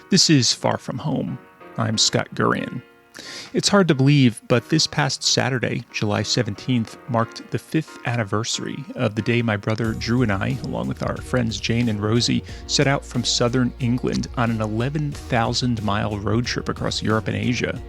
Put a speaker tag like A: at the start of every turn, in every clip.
A: This is Far From Home. I'm Scott Gurian. It's hard to believe, but this past Saturday, July 17th, marked the 5th anniversary of the day my brother Drew and I, along with our friends Jane and Rosi, set out from southern England on an 11,000-mile road trip across Europe and Asia.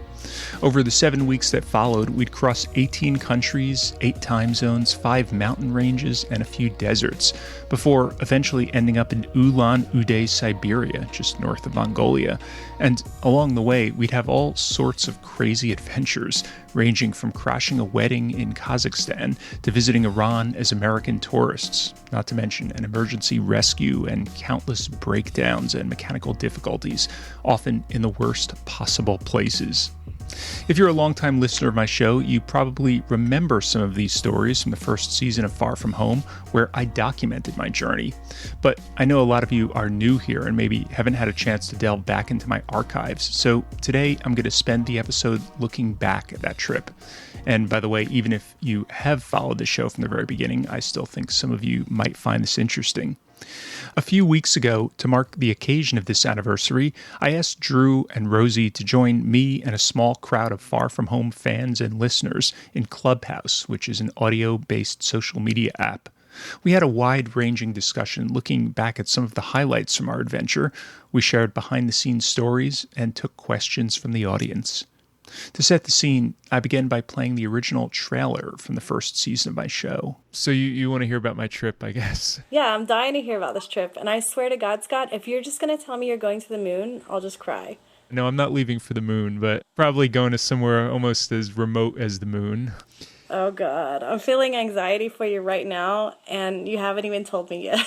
A: Over the 7 weeks that followed, we'd cross 18 countries, 8 time zones, 5 mountain ranges, and a few deserts, before eventually ending up in Ulan-Ude, Siberia, just north of Mongolia. And along the way, we'd have all sorts of crazy adventures, ranging from crashing a wedding in Kazakhstan to visiting Iran as American tourists, not to mention an emergency rescue and countless breakdowns and mechanical difficulties, often in the worst possible places. If you're a longtime listener of my show, you probably remember some of these stories from the first season of Far From Home, where I documented my journey. But I know a lot of you are new here and maybe haven't had a chance to delve back into my archives, so today I'm going to spend the episode looking back at that trip. And by the way, even if you have followed the show from the very beginning, I still think some of you might find this interesting. A few weeks ago, to mark the occasion of this anniversary, I asked Drew and Rosie to join me and a small crowd of Far From Home fans and listeners in Clubhouse, which is an audio-based social media app. We had a wide-ranging discussion looking back at some of the highlights from our adventure. We shared behind-the-scenes stories and took questions from the audience. To set the scene, I began by playing the original trailer from the first season of my show. So you want to hear about my trip, I guess?
B: Yeah, I'm dying to hear about this trip. And I swear to God, Scott, if you're just going to tell me you're going to the moon, I'll just cry.
A: No, I'm not leaving for the moon, but probably going to somewhere almost as remote as the moon.
B: Oh, God. I'm feeling anxiety for you right now, and you haven't even told me yet.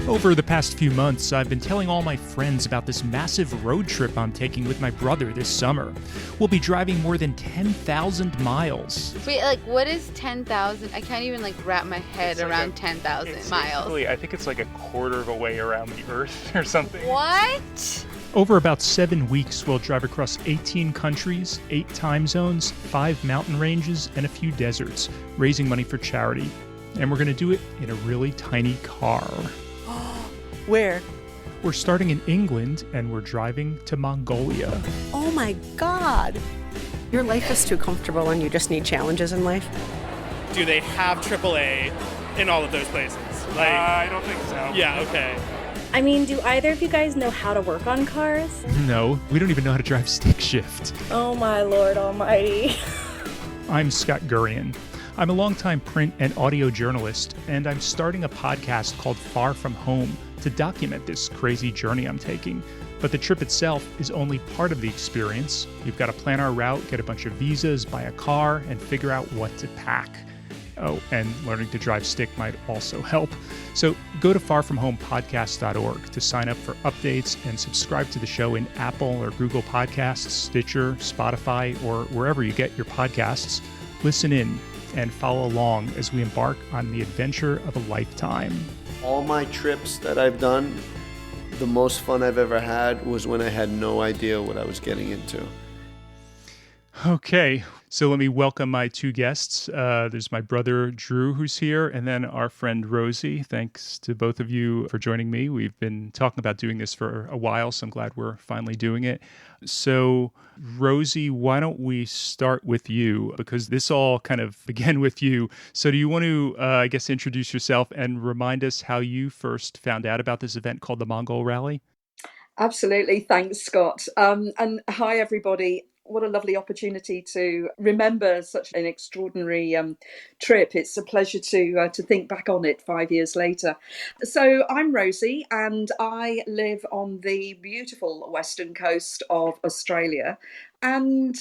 A: Over the past few months, I've been telling all my friends about this massive road trip I'm taking with my brother this summer. We'll be driving more than 10,000 miles.
C: Wait, what is 10,000? I can't even, wrap my head around 10,000 miles.
A: I think it's like a quarter of a way around the Earth or something.
C: What?
A: Over about 7 weeks, we'll drive across 18 countries, 8 time zones, 5 mountain ranges, and a few deserts, raising money for charity. And we're going to do it in a really tiny car.
D: Where?
A: We're starting in England, and we're driving to Mongolia.
D: Oh my God. Your life is too comfortable and you just need challenges in life.
E: Do they have AAA in all of those places?
A: I don't think so.
E: Yeah, okay.
B: I mean, do either of you guys know how to work on cars?
A: No, we don't even know how to drive stick shift.
B: Oh my Lord almighty.
A: I'm Scott Gurian. I'm a longtime print and audio journalist, and I'm starting a podcast called Far From Home to document this crazy journey I'm taking. But the trip itself is only part of the experience. We've got to plan our route, get a bunch of visas, buy a car, and figure out what to pack. Oh, and learning to drive stick might also help. So go to farfromhomepodcast.org to sign up for updates and subscribe to the show in Apple or Google Podcasts, Stitcher, Spotify, or wherever you get your podcasts. Listen in and follow along as we embark on the adventure of a lifetime.
F: All my trips that I've done, the most fun I've ever had was when I had no idea what I was getting into.
A: Okay, so let me welcome my two guests. There's my brother, Drew, who's here, and then our friend, Rosie. Thanks to both of you for joining me. We've been talking about doing this for a while, so I'm glad we're finally doing it. So, Rosie, why don't we start with you? Because this all kind of began with you. So do you want to, introduce yourself and remind us how you first found out about this event called the Mongol Rally?
G: Absolutely. Thanks, Scott. And hi, everybody. What a lovely opportunity to remember such an extraordinary trip. It's a pleasure to think back on it 5 years later. So I'm Rosie, and I live on the beautiful western coast of Australia. And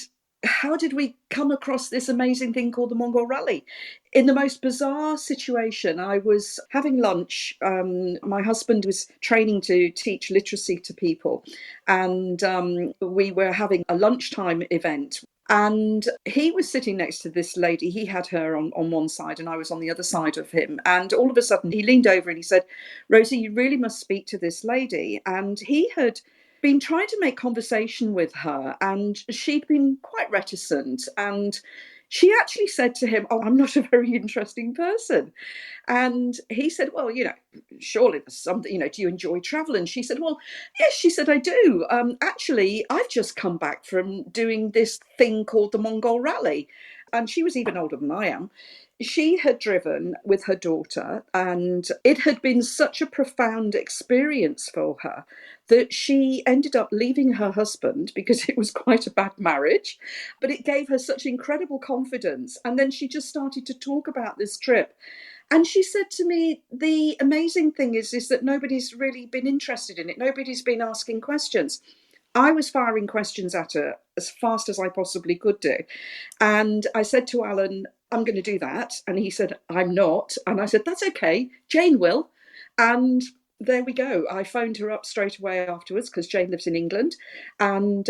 G: how did we come across this amazing thing called the Mongol Rally? In the most bizarre situation, I was having lunch. My husband was training to teach literacy to people, and we were having a lunchtime event. And he was sitting next to this lady. He had her on one side and I was on the other side of him. And all of a sudden he leaned over and he said, "Rosie, you really must speak to this lady." And he had been trying to make conversation with her, and she'd been quite reticent, and she actually said to him, "Oh, I'm not a very interesting person." And he said, "Well, surely there's something, do you enjoy travel?" And she said, "Well, yes," she said, "I do. Actually, I've just come back from doing this thing called the Mongol Rally." And she was even older than I am. She had driven with her daughter, and it had been such a profound experience for her that she ended up leaving her husband because it was quite a bad marriage, but it gave her such incredible confidence. And then she just started to talk about this trip. And she said to me, the amazing thing is that nobody's really been interested in it. Nobody's been asking questions. I was firing questions at her as fast as I possibly could do. And I said to Alan, "I'm going to do that." And he said, "I'm not." And I said, "That's okay. Jane will." And there we go. I phoned her up straight away afterwards because Jane lives in England. And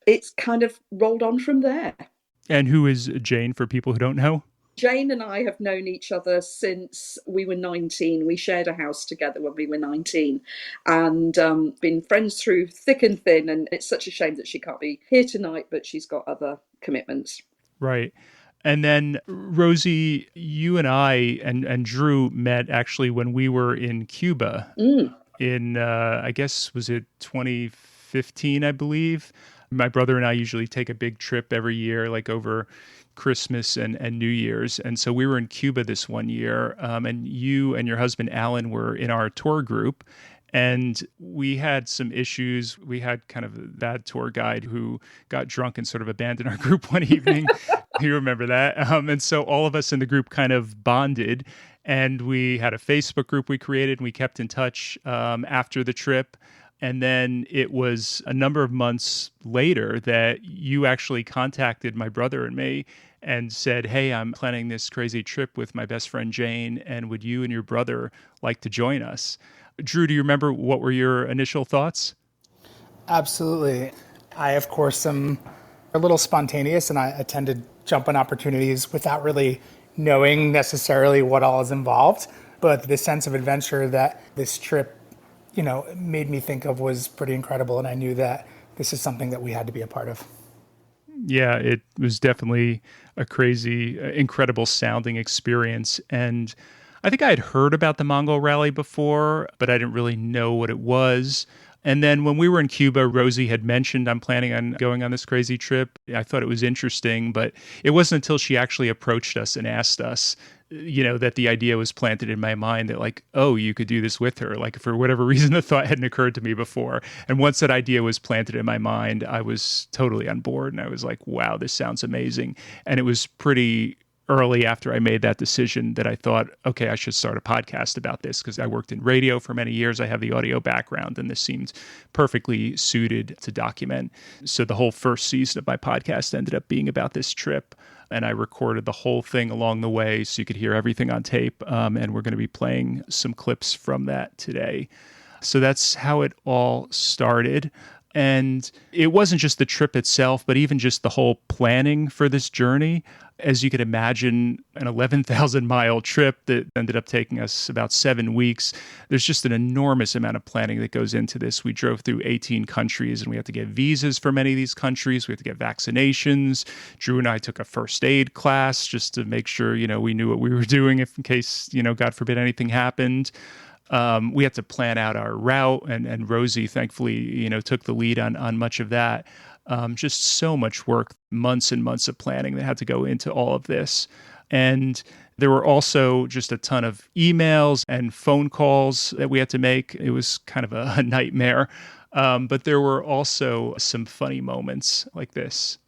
G: it's kind of rolled on from there.
A: And who is Jane for people who don't know?
G: Jane and I have known each other since we were 19. We shared a house together when we were 19 and been friends through thick and thin. And it's such a shame that she can't be here tonight, but she's got other commitments.
A: Right. And then, Rosie, you and I and Drew met actually when we were in Cuba in, I guess, was it 2015, I believe? My brother and I usually take a big trip every year, like over Christmas and New Year's. And so we were in Cuba this one year, and you and your husband, Alan, were in our tour group. And we had some issues. We had kind of a bad tour guide who got drunk and sort of abandoned our group one evening. You remember that? And so all of us in the group kind of bonded. And we had a Facebook group we created, and we kept in touch after the trip. And then it was a number of months later that you actually contacted my brother and me and said, "Hey, I'm planning this crazy trip with my best friend Jane, and would you and your brother like to join us?" Drew, do you remember what were your initial thoughts?
H: Absolutely. I, of course, am a little spontaneous, and I tend to jump on opportunities without really knowing necessarily what all is involved. But the sense of adventure that this trip made me think of was pretty incredible. And I knew that this is something that we had to be a part of.
A: Yeah, it was definitely a crazy, incredible sounding experience. And I think I had heard about the Mongol Rally before, but I didn't really know what it was. And then when we were in Cuba, Rosie had mentioned, "I'm planning on going on this crazy trip." I thought it was interesting, but it wasn't until she actually approached us and asked us, that the idea was planted in my mind that like, oh, you could do this with her. Like for whatever reason, the thought hadn't occurred to me before. And once that idea was planted in my mind, I was totally on board. And I was like, wow, this sounds amazing. And it was pretty early after I made that decision that I thought, okay, I should start a podcast about this because I worked in radio for many years. I have the audio background, and this seemed perfectly suited to document. So the whole first season of my podcast ended up being about this trip. And I recorded the whole thing along the way so you could hear everything on tape. And we're going to be playing some clips from that today. So that's how it all started. And it wasn't just the trip itself, but even just the whole planning for this journey. As you could imagine, an 11,000-mile trip that ended up taking us about 7 weeks. There's just an enormous amount of planning that goes into this. We drove through 18 countries, and we had to get visas for many of these countries. We had to get vaccinations. Drew and I took a first aid class just to make sure, we knew what we were doing if in case, God forbid, anything happened. We had to plan out our route, and Rosie, thankfully, took the lead on much of that. Just so much work, months and months of planning that had to go into all of this. And there were also just a ton of emails and phone calls that we had to make. It was kind of a nightmare. But there were also some funny moments like this.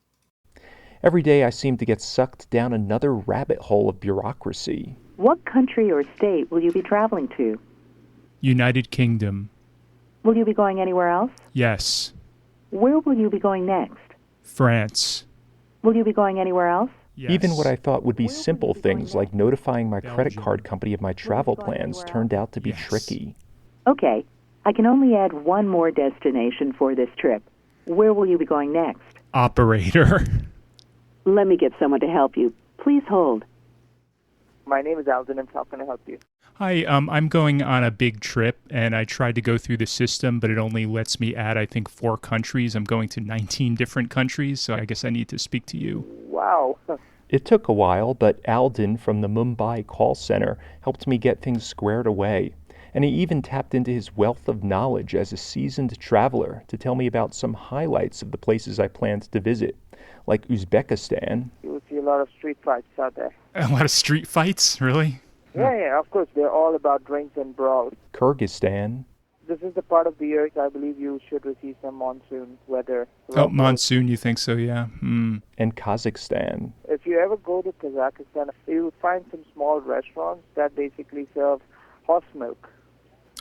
I: Every day I seem to get sucked down another rabbit hole of bureaucracy.
J: What country or state will you be traveling to?
A: United Kingdom.
J: Will you be going anywhere else?
A: Yes.
J: Where will you be going next?
A: France.
J: Will you be going anywhere else?
A: Yes.
I: Even what I thought would be simple things like notifying my credit card company of my travel plans turned out to be tricky.
J: Okay, I can only add one more destination for this trip. Where will you be going next?
A: Operator.
J: Let me get someone to help you. Please hold.
K: My name is Alden, and how can I help you?
A: Hi, I'm going on a big trip, and I tried to go through the system, but it only lets me add, I think, 4 countries. I'm going to 19 different countries, so I guess I need to speak to you.
K: Wow.
I: It took a while, but Alden from the Mumbai call center helped me get things squared away. And he even tapped into his wealth of knowledge as a seasoned traveler to tell me about some highlights of the places I planned to visit, like Uzbekistan.
K: You will see a lot of street fights out there.
A: A lot of street fights, really?
K: Yeah, of course. They're all about drinks and brawls.
I: Kyrgyzstan.
K: This is the part of the year I believe you should receive some monsoon weather.
A: Oh, monsoon, you think so, yeah.
I: And Kazakhstan.
K: If you ever go to Kazakhstan, you would find some small restaurants that basically serve horse milk.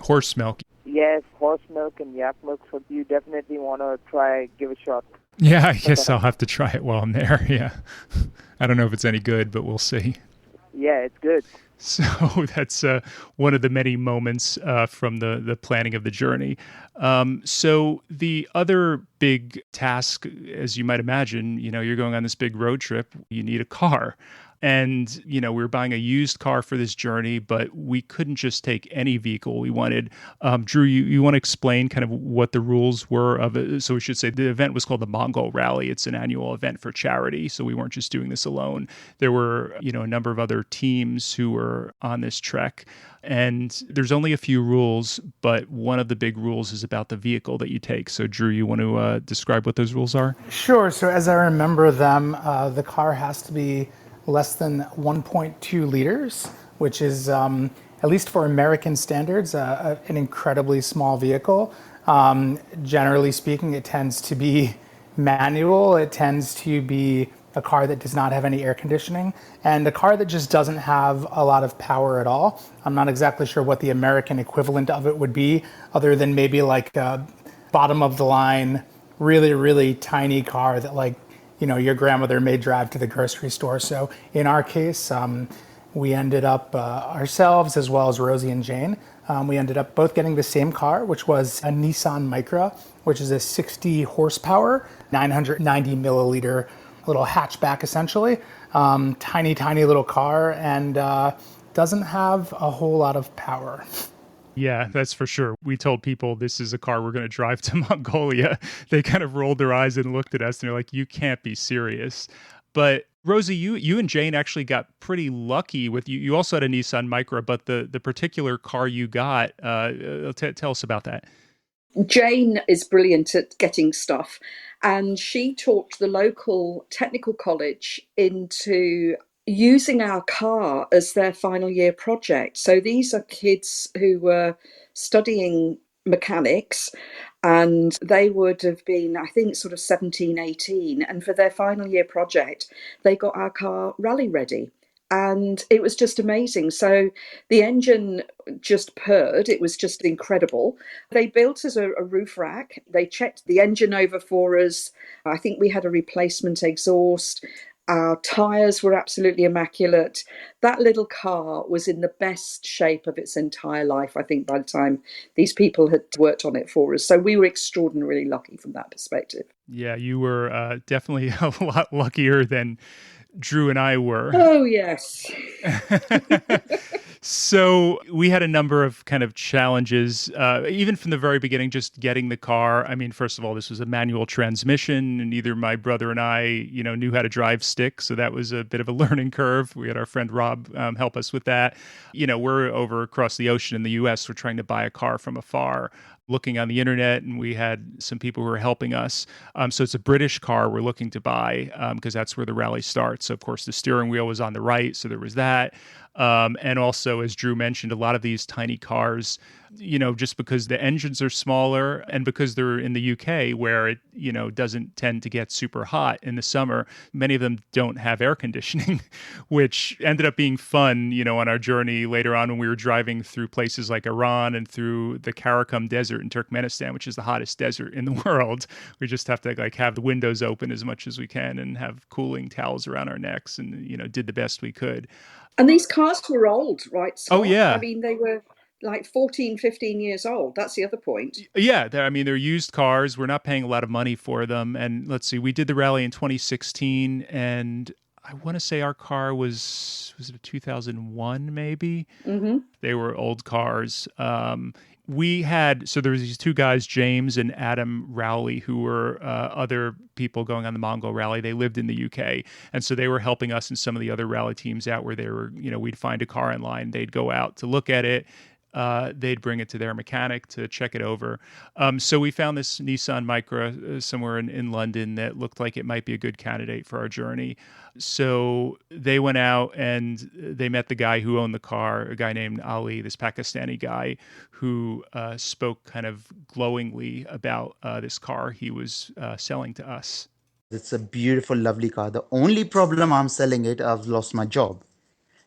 A: Horse milk.
K: Yes, horse milk and yak milk. So you definitely want to try, give a shot.
A: Yeah, I guess I'll have to try it while I'm there, yeah. I don't know if it's any good, but we'll see.
K: Yeah, it's good.
A: So that's one of the many moments from the planning of the journey. So the other big task, as you might imagine, you're going on this big road trip, you need a car. And, we were buying a used car for this journey, but we couldn't just take any vehicle we wanted. Drew, you want to explain kind of what the rules were of it? So we should say the event was called the Mongol Rally. It's an annual event for charity. So we weren't just doing this alone. There were, a number of other teams who were on this trek. And there's only a few rules, but one of the big rules is about the vehicle that you take. So Drew, you want to describe what those rules are?
H: Sure. So as I remember them, the car has to be less than 1.2 liters, which is, at least for American standards, an incredibly small vehicle. Generally speaking, it tends to be manual. It tends to be a car that does not have any air conditioning, and a car that just doesn't have a lot of power at all. I'm not exactly sure what the American equivalent of it would be, other than maybe like a bottom of the line, really, really tiny car that your grandmother may drive to the grocery store. So in our case, we ended up ourselves, as well as Rosie and Jane, we ended up both getting the same car, which was a Nissan Micra, which is a 60 horsepower, 990 milliliter little hatchback, essentially. Tiny, tiny little car, and doesn't have a whole lot of power.
A: Yeah, that's for sure. We told people this is a car we're going to drive to Mongolia. They kind of rolled their eyes and looked at us and they're like, you can't be serious. But Rosie, you and Jane actually got pretty lucky with you. You also had a Nissan Micra, but the particular car you got, tell us about that.
G: Jane is brilliant at getting stuff, and she talked the local technical college into using our car as their final year project. So these are kids who were studying mechanics, and they would have been, I think, sort of 17, 18. And for their final year project, they got our car rally ready. And it was just amazing. So the engine just purred. It was just incredible. They built us a roof rack. They checked the engine over for us. I think we had a replacement exhaust. Our tyres were absolutely immaculate. That little car was in the best shape of its entire life, I think, by the time these people had worked on it for us. So we were extraordinarily lucky from that perspective.
A: Yeah, you were definitely a lot luckier than Drew and I were.
G: Oh, yes.
A: So we had a number of kind of challenges, even from the very beginning, just getting the car. I mean, first of all, this was a manual transmission, and neither my brother and I, knew how to drive stick. So that was a bit of a learning curve. We had our friend Rob help us with that. We're over across the ocean in the U.S. We're trying to buy a car from afar, looking on the internet, and we had some people who were helping us. So it's a British car we're looking to buy because that's where the rally starts. So, of course, the steering wheel was on the right, so there was that. And also, as Drew mentioned, a lot of these tiny cars, just because the engines are smaller and because they're in the UK where it, doesn't tend to get super hot in the summer, many of them don't have air conditioning, which ended up being fun, on our journey later on when we were driving through places like Iran and through the Karakum Desert in Turkmenistan, which is the hottest desert in the world. We just have to have the windows open as much as we can and have cooling towels around our necks and, did the best we could.
G: And these cars were old, right, Scott?
A: Oh, yeah.
G: I mean, they were like 14, 15 years old. That's the other point.
A: Yeah, they're used cars. We're not paying a lot of money for them. And let's see, we did the rally in 2016, and I want to say our car was it a 2001 maybe?
G: Mm-hmm.
A: They were old cars. there was these two guys, James and Adam Rowley, who were other people going on the Mongol rally. They lived in the UK. And so they were helping us and some of the other rally teams out where they were, we'd find a car in line. They'd go out to look at it. They'd bring it to their mechanic to check it over. So we found this Nissan Micra somewhere in London that looked like it might be a good candidate for our journey. So they went out and they met the guy who owned the car, a guy named Ali, this Pakistani guy who spoke kind of glowingly about this car he was selling to us.
L: It's a beautiful, lovely car. The only problem I'm selling it, I've lost my job.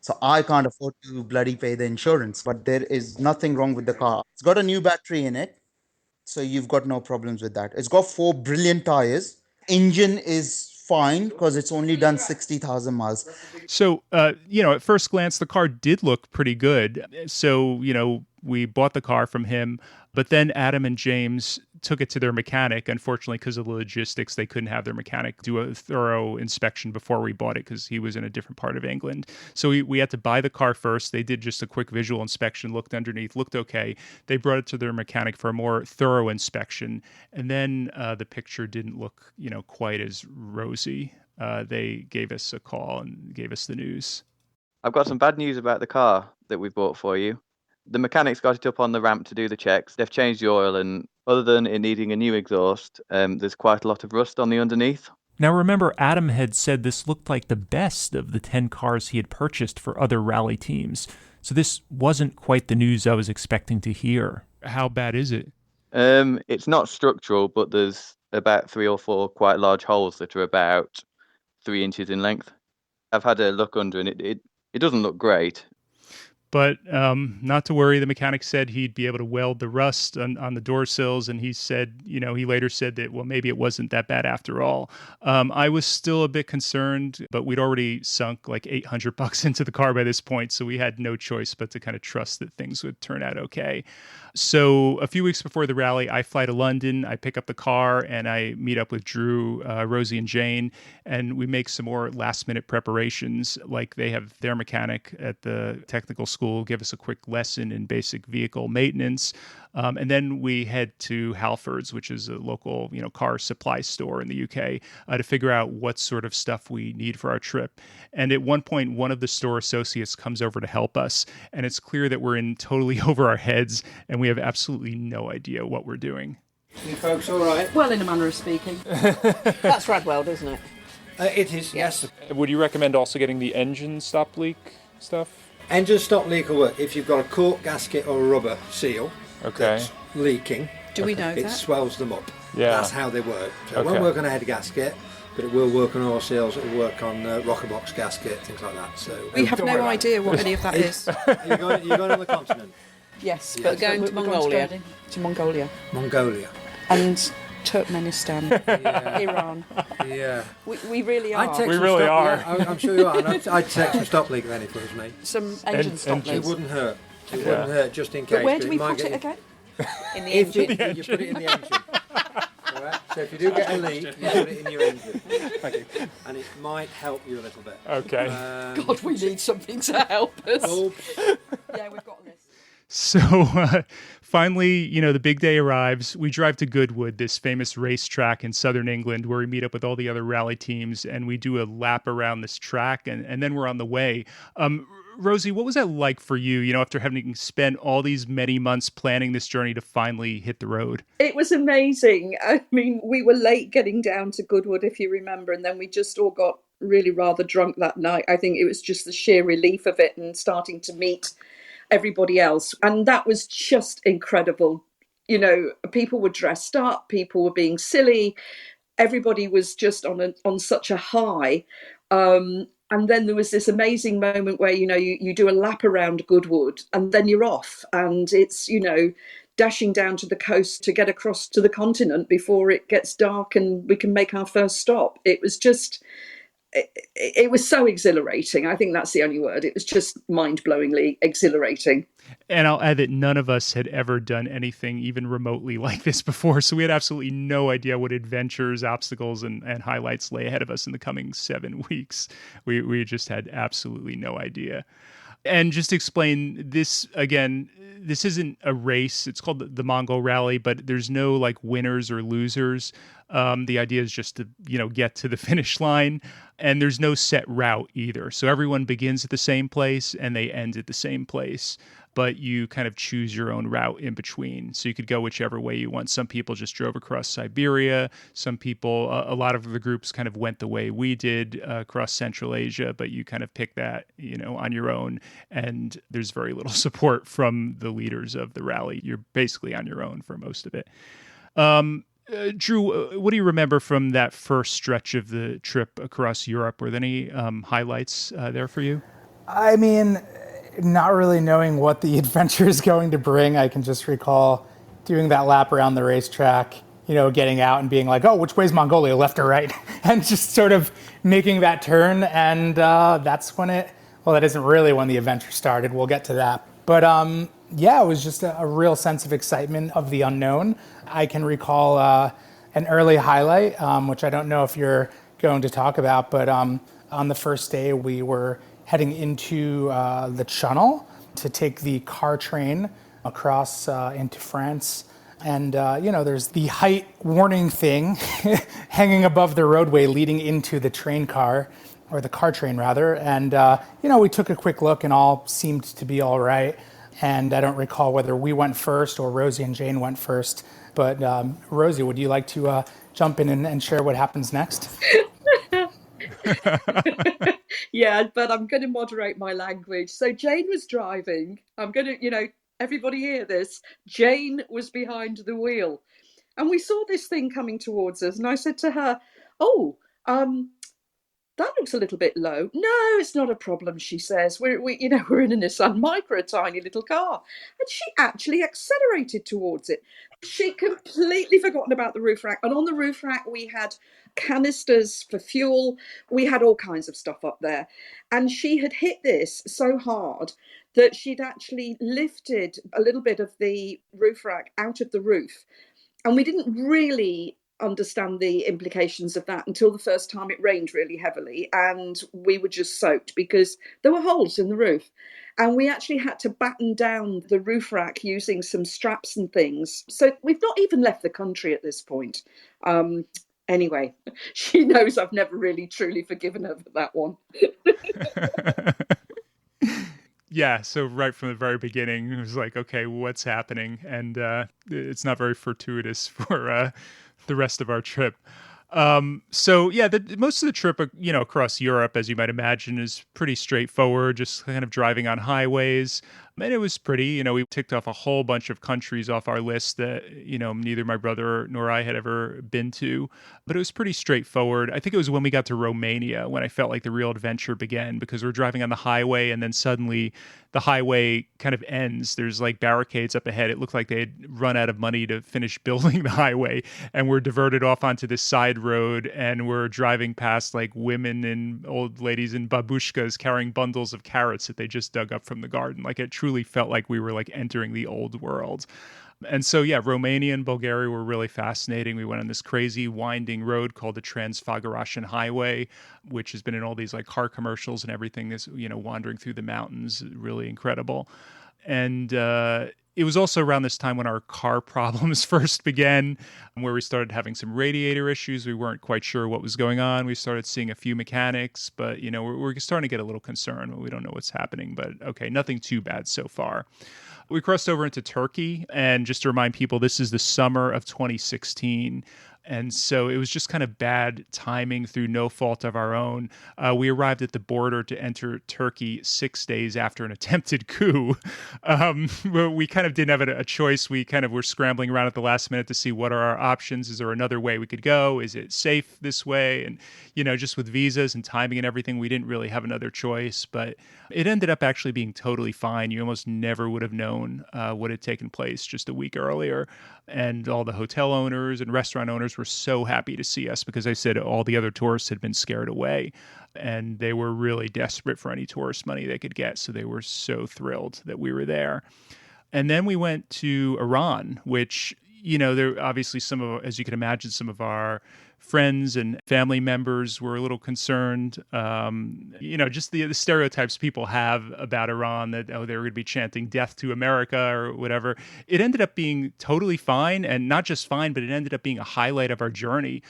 L: So I can't afford to bloody pay the insurance, but there is nothing wrong with the car. It's got a new battery in it, so you've got no problems with that. It's got 4 brilliant tires. Engine is fine because it's only done 60,000 miles.
A: So, at first glance, the car did look pretty good. So, we bought the car from him, but then Adam and James took it to their mechanic. Unfortunately, because of the logistics, they couldn't have their mechanic do a thorough inspection before we bought it because he was in a different part of England. So we had to buy the car first. They did just a quick visual inspection, looked underneath, looked okay. They brought it to their mechanic for a more thorough inspection. And then the picture didn't look, quite as rosy. They gave us a call and gave us the news.
M: I've got some bad news about the car that we bought for you. The mechanics got it up on the ramp to do the checks. They've changed the oil, and other than it needing a new exhaust, there's quite a lot of rust on the underneath.
I: Now remember, Adam had said this looked like the best of the 10 cars he had purchased for other rally teams. So this wasn't quite the news I was expecting to hear.
A: How bad is it?
M: It's not structural, but there's about 3 or 4 quite large holes that are about 3 inches in length. I've had a look under, and it doesn't look great.
A: But not to worry, the mechanic said he'd be able to weld the rust on the door sills. And he said, he later said that, well, maybe it wasn't that bad after all. I was still a bit concerned, but we'd already sunk like $800 into the car by this point. So we had no choice but to kind of trust that things would turn out okay. So a few weeks before the rally, I fly to London, I pick up the car, and I meet up with Drew, Rosie, and Jane, and we make some more last-minute preparations. Like they have their mechanic at the technical school give us a quick lesson in basic vehicle maintenance. And then we head to Halfords, which is a local, car supply store in the UK, to figure out what sort of stuff we need for our trip. And at one point, one of the store associates comes over to help us. And it's clear that we're in totally over our heads, and we have absolutely no idea what we're doing.
N: You folks all right?
G: Well, in a manner of speaking.
D: That's Radweld, isn't it?
N: It is, yes.
A: Would you recommend also getting the engine stop leak stuff?
N: Engine stop leak will work if you've got a cork gasket or a rubber seal that's leaking.
G: Do we know
N: it
G: that?
N: swells them up.
A: Yeah.
N: That's how they work. So it won't work on a head gasket, but it will work on oil seals, it will work on rocker box gasket, things like that. So
G: We have no idea what any of that is.
N: You're going on the continent?
G: Yes,
D: but going to Mongolia.
G: To Mongolia.
N: Mongolia.
G: And Turkmenistan, Iran.
N: Yeah.
G: We really are.
A: We really are.
N: Yeah, I'm sure you are. And I'd take some stop leak then if it was me.
G: Some engine stop
N: It
G: leaks.
N: wouldn't hurt. It wouldn't hurt, just in case.
G: But where do we
N: might
G: put
N: get
G: it
N: you-
G: again?
D: In the
N: If
D: engine.
N: you put it in the engine. All right? So if you do get a leak, you put it in your engine. And it might help you a little bit.
A: Okay.
G: God, we need something to help us.
N: Oops.
G: Yeah, we've got this.
A: So finally, the big day arrives. We drive to Goodwood, this famous racetrack in southern England, where we meet up with all the other rally teams, and we do a lap around this track, and then we're on the way. Rosie, what was that like for you, after having spent all these many months planning this journey to finally hit the road?
G: It was amazing. I mean, we were late getting down to Goodwood, if you remember, and then we just all got really rather drunk that night. I think it was just the sheer relief of it and starting to meet everybody else. And that was just incredible. People were dressed up, people were being silly. Everybody was just on such a high. And then there was this amazing moment where, you do a lap around Goodwood and then you're off. And it's, dashing down to the coast to get across to the continent before it gets dark and we can make our first stop. It was just... It was so exhilarating. I think that's the only word. It was just mind-blowingly exhilarating.
A: And I'll add that none of us had ever done anything even remotely like this before. So we had absolutely no idea what adventures, obstacles, and highlights lay ahead of us in the coming 7 weeks. We just had absolutely no idea. And just to explain this again, this isn't a race. It's called the Mongol Rally, but there's no like winners or losers. The idea is just to, get to the finish line, and there's no set route either. So everyone begins at the same place and they end at the same place, but you kind of choose your own route in between. So you could go whichever way you want. Some people just drove across Siberia. Some people, a lot of the groups kind of went the way we did across Central Asia, but you kind of pick that, on your own. And there's very little support from the leaders of the rally. You're basically on your own for most of it. Drew, what do you remember from that first stretch of the trip across Europe? Were there any highlights there for you?
H: I mean, not really knowing what the adventure is going to bring. I can just recall doing that lap around the racetrack, getting out and being like, oh, which way's Mongolia, left or right? And just sort of making that turn. And that's when that isn't really when the adventure started. We'll get to that. But yeah, it was just a real sense of excitement of the unknown. I can recall an early highlight, which I don't know if you're going to talk about, but on the first day we were heading into the Channel to take the car train across into France. And, there's the height warning thing hanging above the roadway leading into the train car, or the car train rather. And, we took a quick look and all seemed to be all right. And I don't recall whether we went first or Rosie and Jane went first. But Rosie, would you like to jump in and share what happens next?
G: Yeah, but I'm going to moderate my language. So Jane was driving. I'm going to, everybody hear this. Jane was behind the wheel. And we saw this thing coming towards us. And I said to her, that looks a little bit low. No, it's not a problem, she says. We're in a Nissan Micra, a tiny little car. And she actually accelerated towards it. She'd completely forgotten about the roof rack. And on the roof rack, we had canisters for fuel. We had all kinds of stuff up there. And she had hit this so hard that she'd actually lifted a little bit of the roof rack out of the roof. And we didn't really understand the implications of that until the first time it rained really heavily, and we were just soaked because there were holes in the roof, and we actually had to batten down the roof rack using some straps and things. So we've not even left the country at this point. Anyway, she knows I've never really truly forgiven her for that one.
A: Yeah, so right from the very beginning, it was like, okay, what's happening? And it's not very fortuitous for the rest of our trip. So yeah, most of the trip, across Europe, as you might imagine, is pretty straightforward, just kind of driving on highways. And it was pretty, we ticked off a whole bunch of countries off our list that, neither my brother nor I had ever been to, but it was pretty straightforward. I think it was when we got to Romania when I felt like the real adventure began, because we're driving on the highway and then suddenly the highway kind of ends. There's like barricades up ahead. It looked like they had run out of money to finish building the highway, and we're diverted off onto this side road, and we're driving past like women and old ladies in babushkas carrying bundles of carrots that they just dug up from the garden. Like it truly felt like we were like entering the old world. And so, yeah, Romania and Bulgaria were really fascinating. We went on this crazy winding road called the Transfăgărașan Highway, which has been in all these like car commercials and everything, this, wandering through the mountains, really incredible. And it was also around this time when our car problems first began, where we started having some radiator issues. We weren't quite sure what was going on. We started seeing a few mechanics, but, we're starting to get a little concerned. We don't know what's happening, but okay, nothing too bad so far. We crossed over into Turkey, and just to remind people, this is the summer of 2016. And so it was just kind of bad timing through no fault of our own. We arrived at the border to enter Turkey 6 days after an attempted coup. We kind of didn't have a choice. We kind of were scrambling around at the last minute to see what are our options. Is there another way we could go? Is it safe this way? And, just with visas and timing and everything, we didn't really have another choice. But it ended up actually being totally fine. You almost never would have known what had taken place just a week earlier. And all the hotel owners and restaurant owners were so happy to see us, because they said all the other tourists had been scared away, and they were really desperate for any tourist money they could get. So they were so thrilled that we were there. And then we went to Iran, which, there obviously as you can imagine, some of our friends and family members were a little concerned. Just the stereotypes people have about Iran, that, they were going to be chanting death to America or whatever. It ended up being totally fine, and not just fine, but it ended up being a highlight of our journey.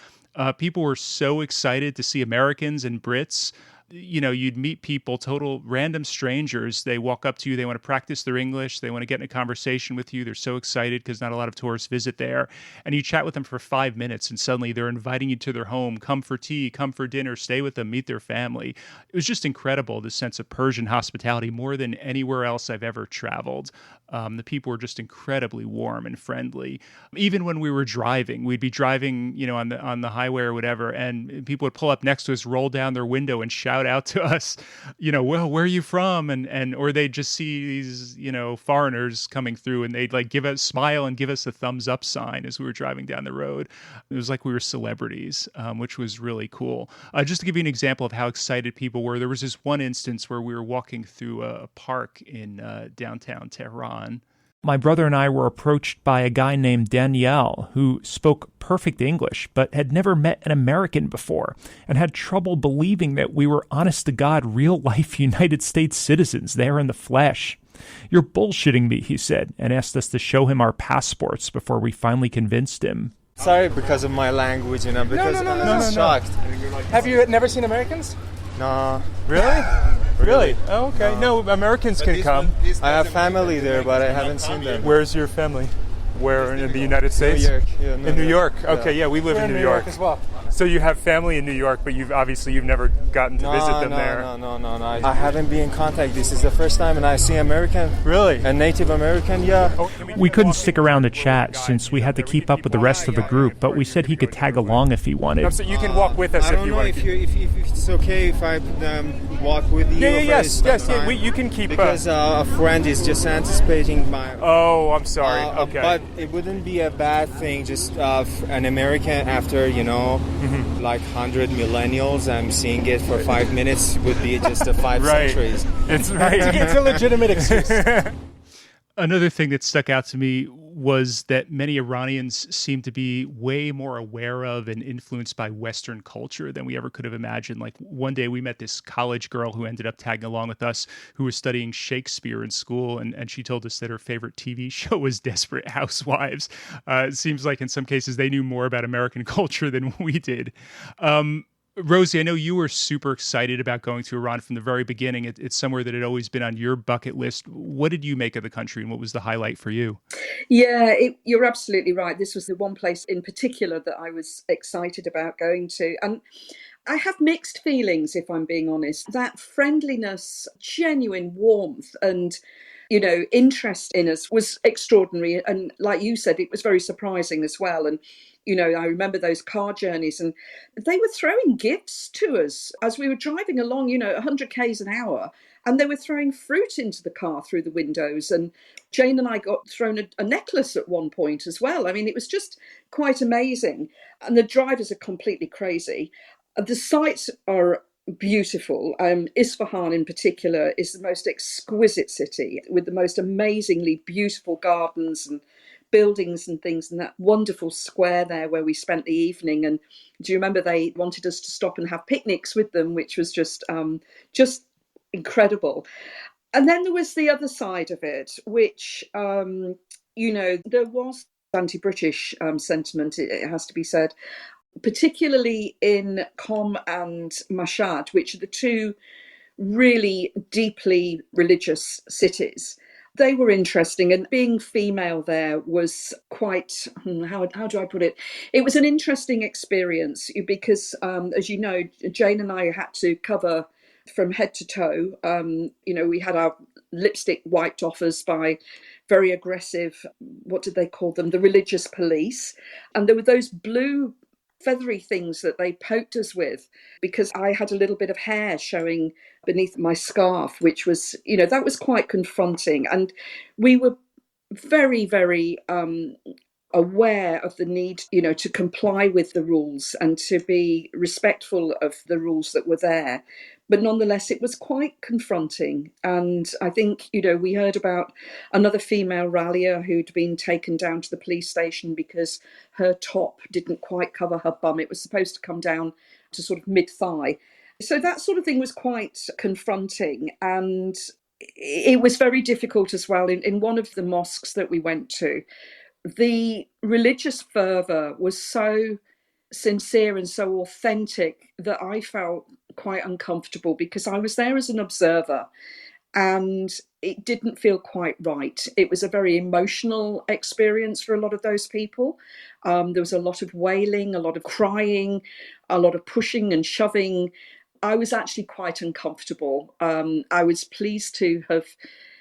A: People were so excited to see Americans and Brits. You'd meet people, total random strangers. They walk up to you. They want to practice their English. They want to get in a conversation with you. They're so excited because not a lot of tourists visit there. And you chat with them for 5 minutes, and suddenly they're inviting you to their home. Come for tea, come for dinner, stay with them, meet their family. It was just incredible, this sense of Persian hospitality, more than anywhere else I've ever traveled. The people were just incredibly warm and friendly. Even when we were driving, we'd be driving, on the highway or whatever, and people would pull up next to us, roll down their window, and shout out to us, well, where are you from? Or they'd just see these, foreigners coming through, and they'd like smile and give us a thumbs up sign as we were driving down the road. It was like we were celebrities, which was really cool. Just to give you an example of how excited people were, there was this one instance where we were walking through a park in downtown Tehran.
I: My brother and I were approached by a guy named Danielle who spoke perfect English but had never met an American before and had trouble believing that we were honest-to-God, real-life United States citizens there in the flesh. "You're bullshitting me," he said, and asked us to show him our passports before we finally convinced him.
O: Sorry because of my language, because I'm shocked.
H: Have you never seen Americans?
O: No.
H: Really? Really? Oh, okay. No, Americans can come.
O: I have family there, but I haven't seen them.
H: Where's your family? Where, in the United States?
O: New York. Yeah,
H: in New York? Okay, yeah, we live in New York
O: as well.
H: So you have family in New York, but you've never gotten to visit them there.
O: No. I haven't been in contact. This is the first time, and I see American.
H: Really?
O: A Native American, yeah.
I: We couldn't stick around to chat since we had to keep up with the rest of the group, but we said he could tag along if he wanted.
H: No, so you can walk with us if you want.
O: I don't know if it's okay if I walk with you.
H: Yes. You can keep.
O: Because a friend is just anticipating my.
H: Oh, I'm sorry. Okay.
O: But it wouldn't be a bad thing, just an American after like 100 millennials. I'm seeing it for 5 minutes would be just 5 centuries.
H: It's right. It's a legitimate excuse.
A: Another thing that stuck out to me was that many Iranians seem to be way more aware of and influenced by Western culture than we ever could have imagined. Like one day we met this college girl who ended up tagging along with us, who was studying Shakespeare in school, and she told us that her favorite TV show was Desperate Housewives. It seems like in some cases they knew more about American culture than we did. Rosi, I know you were super excited about going to Iran from the very beginning. It's somewhere that had always been on your bucket list. What did you make of the country, and what was the highlight for you?
G: Yeah, you're absolutely right. This was the one place in particular that I was excited about going to. And I have mixed feelings, if I'm being honest. That friendliness, genuine warmth, and interest in us was extraordinary. And like you said, it was very surprising as well. And I remember those car journeys, and they were throwing gifts to us as we were driving along, 100 k's an hour, and they were throwing fruit into the car through the windows. And Jane and I got thrown a necklace at one point as well. I mean, it was just quite amazing. And the drivers are completely crazy. The sights are beautiful. Isfahan in particular is the most exquisite city with the most amazingly beautiful gardens and buildings and things, and that wonderful square there where we spent the evening. And do you remember they wanted us to stop and have picnics with them, which was just incredible. And then there was the other side of it, which there was anti-British sentiment, it has to be said, particularly in Qom and Mashhad, which are the two really deeply religious cities. They were interesting, and being female there was quite, how do I put it? It was an interesting experience because, as you know, Jane and I had to cover from head to toe. We had our lipstick wiped off us by very aggressive, what did they call them? The religious police. And there were those blue feathery things that they poked us with because I had a little bit of hair showing beneath my scarf, which was, that was quite confronting. And we were very, very aware of the need, to comply with the rules and to be respectful of the rules that were there. But nonetheless, it was quite confronting. And I think, we heard about another female rallier who'd been taken down to the police station because her top didn't quite cover her bum. It was supposed to come down to sort of mid-thigh. So that sort of thing was quite confronting. And it was very difficult as well. In one of the mosques that we went to, the religious fervour was so sincere and so authentic that I felt quite uncomfortable because I was there as an observer and it didn't feel quite right. It was a very emotional experience for a lot of those people. There was a lot of wailing, a lot of crying, a lot of pushing and shoving. I was actually quite uncomfortable. I was pleased to have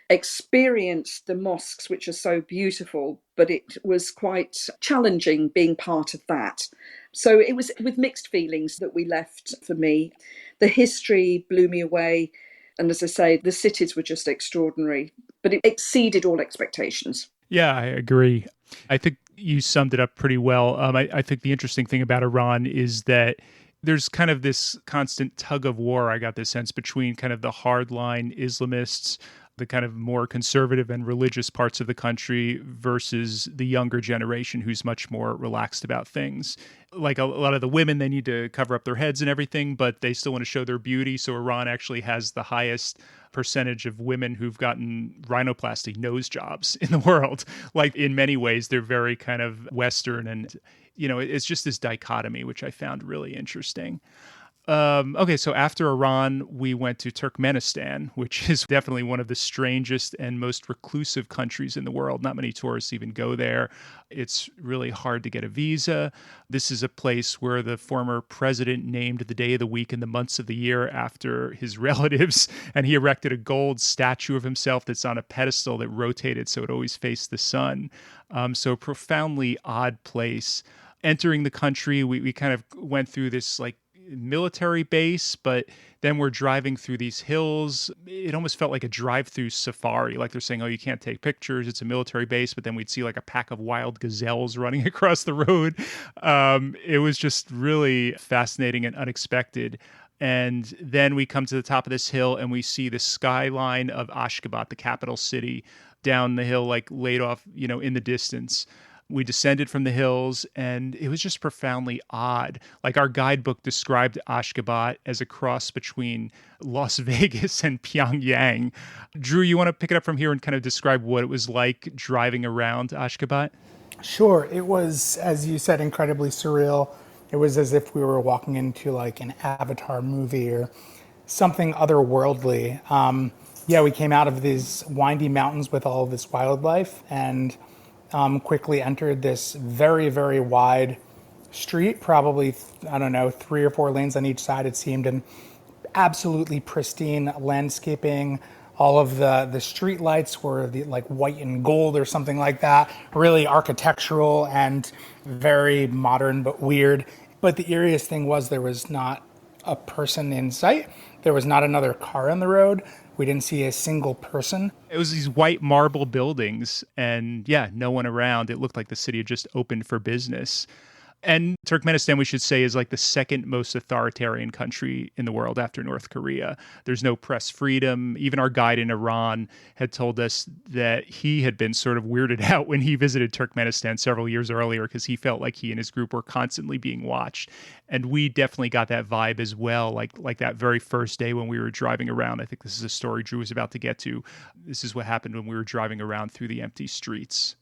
G: experienced the mosques, which are so beautiful, but it was quite challenging being part of that. So it was with mixed feelings that we left for me. The history blew me away. And as I say, the cities were just extraordinary, but it exceeded all expectations.
A: Yeah, I agree. I think you summed it up pretty well. I think the interesting thing about Iran is that there's kind of this constant tug of war, I got this sense, between kind of the hardline Islamists, the kind of more conservative and religious parts of the country versus the younger generation who's much more relaxed about things. Like a lot of the women, they need to cover up their heads and everything, but they still want to show their beauty. So Iran actually has the highest percentage of women who've gotten rhinoplasty nose jobs in the world. Like in many ways, they're very kind of Western and, it's just this dichotomy, which I found really interesting. Okay, so after Iran, we went to Turkmenistan, which is definitely one of the strangest and most reclusive countries in the world. Not many tourists even go there. It's really hard to get a visa. This is a place where the former president named the day of the week and the months of the year after his relatives, and he erected a gold statue of himself that's on a pedestal that rotated so it always faced the sun. So a profoundly odd place. Entering the country, we kind of went through this like military base, but then we're driving through these hills. It almost felt like a drive-through safari. Like they're saying, oh, you can't take pictures. It's a military base. But then we'd see like a pack of wild gazelles running across the road. It was just really fascinating and unexpected. And then we come to the top of this hill and we see the skyline of Ashgabat, the capital city, down the hill, like laid off, in the distance. We descended from the hills, and it was just profoundly odd. Like our guidebook described Ashgabat as a cross between Las Vegas and Pyongyang. Drew, you want to pick it up from here and kind of describe what it was like driving around Ashgabat?
H: Sure. It was, as you said, incredibly surreal. It was as if we were walking into like an Avatar movie or something otherworldly. We came out of these windy mountains with all of this wildlife and quickly entered this very, very wide street, probably, 3 or 4 lanes on each side, it seemed, and absolutely pristine landscaping. All of the street lights were like white and gold or something like that, really architectural and very modern but weird. But the eeriest thing was there was not a person in sight. There was not another car on the road. We didn't see a single person.
A: It was these white marble buildings and no one around. It looked like the city had just opened for business. And Turkmenistan, we should say, is like the second most authoritarian country in the world after North Korea. There's no press freedom. Even our guide in Iran had told us that he had been sort of weirded out when he visited Turkmenistan several years earlier because he felt like he and his group were constantly being watched. And we definitely got that vibe as well, like that very first day when we were driving around. I think this is a story Drew was about to get to. This is what happened when we were driving around through the empty streets.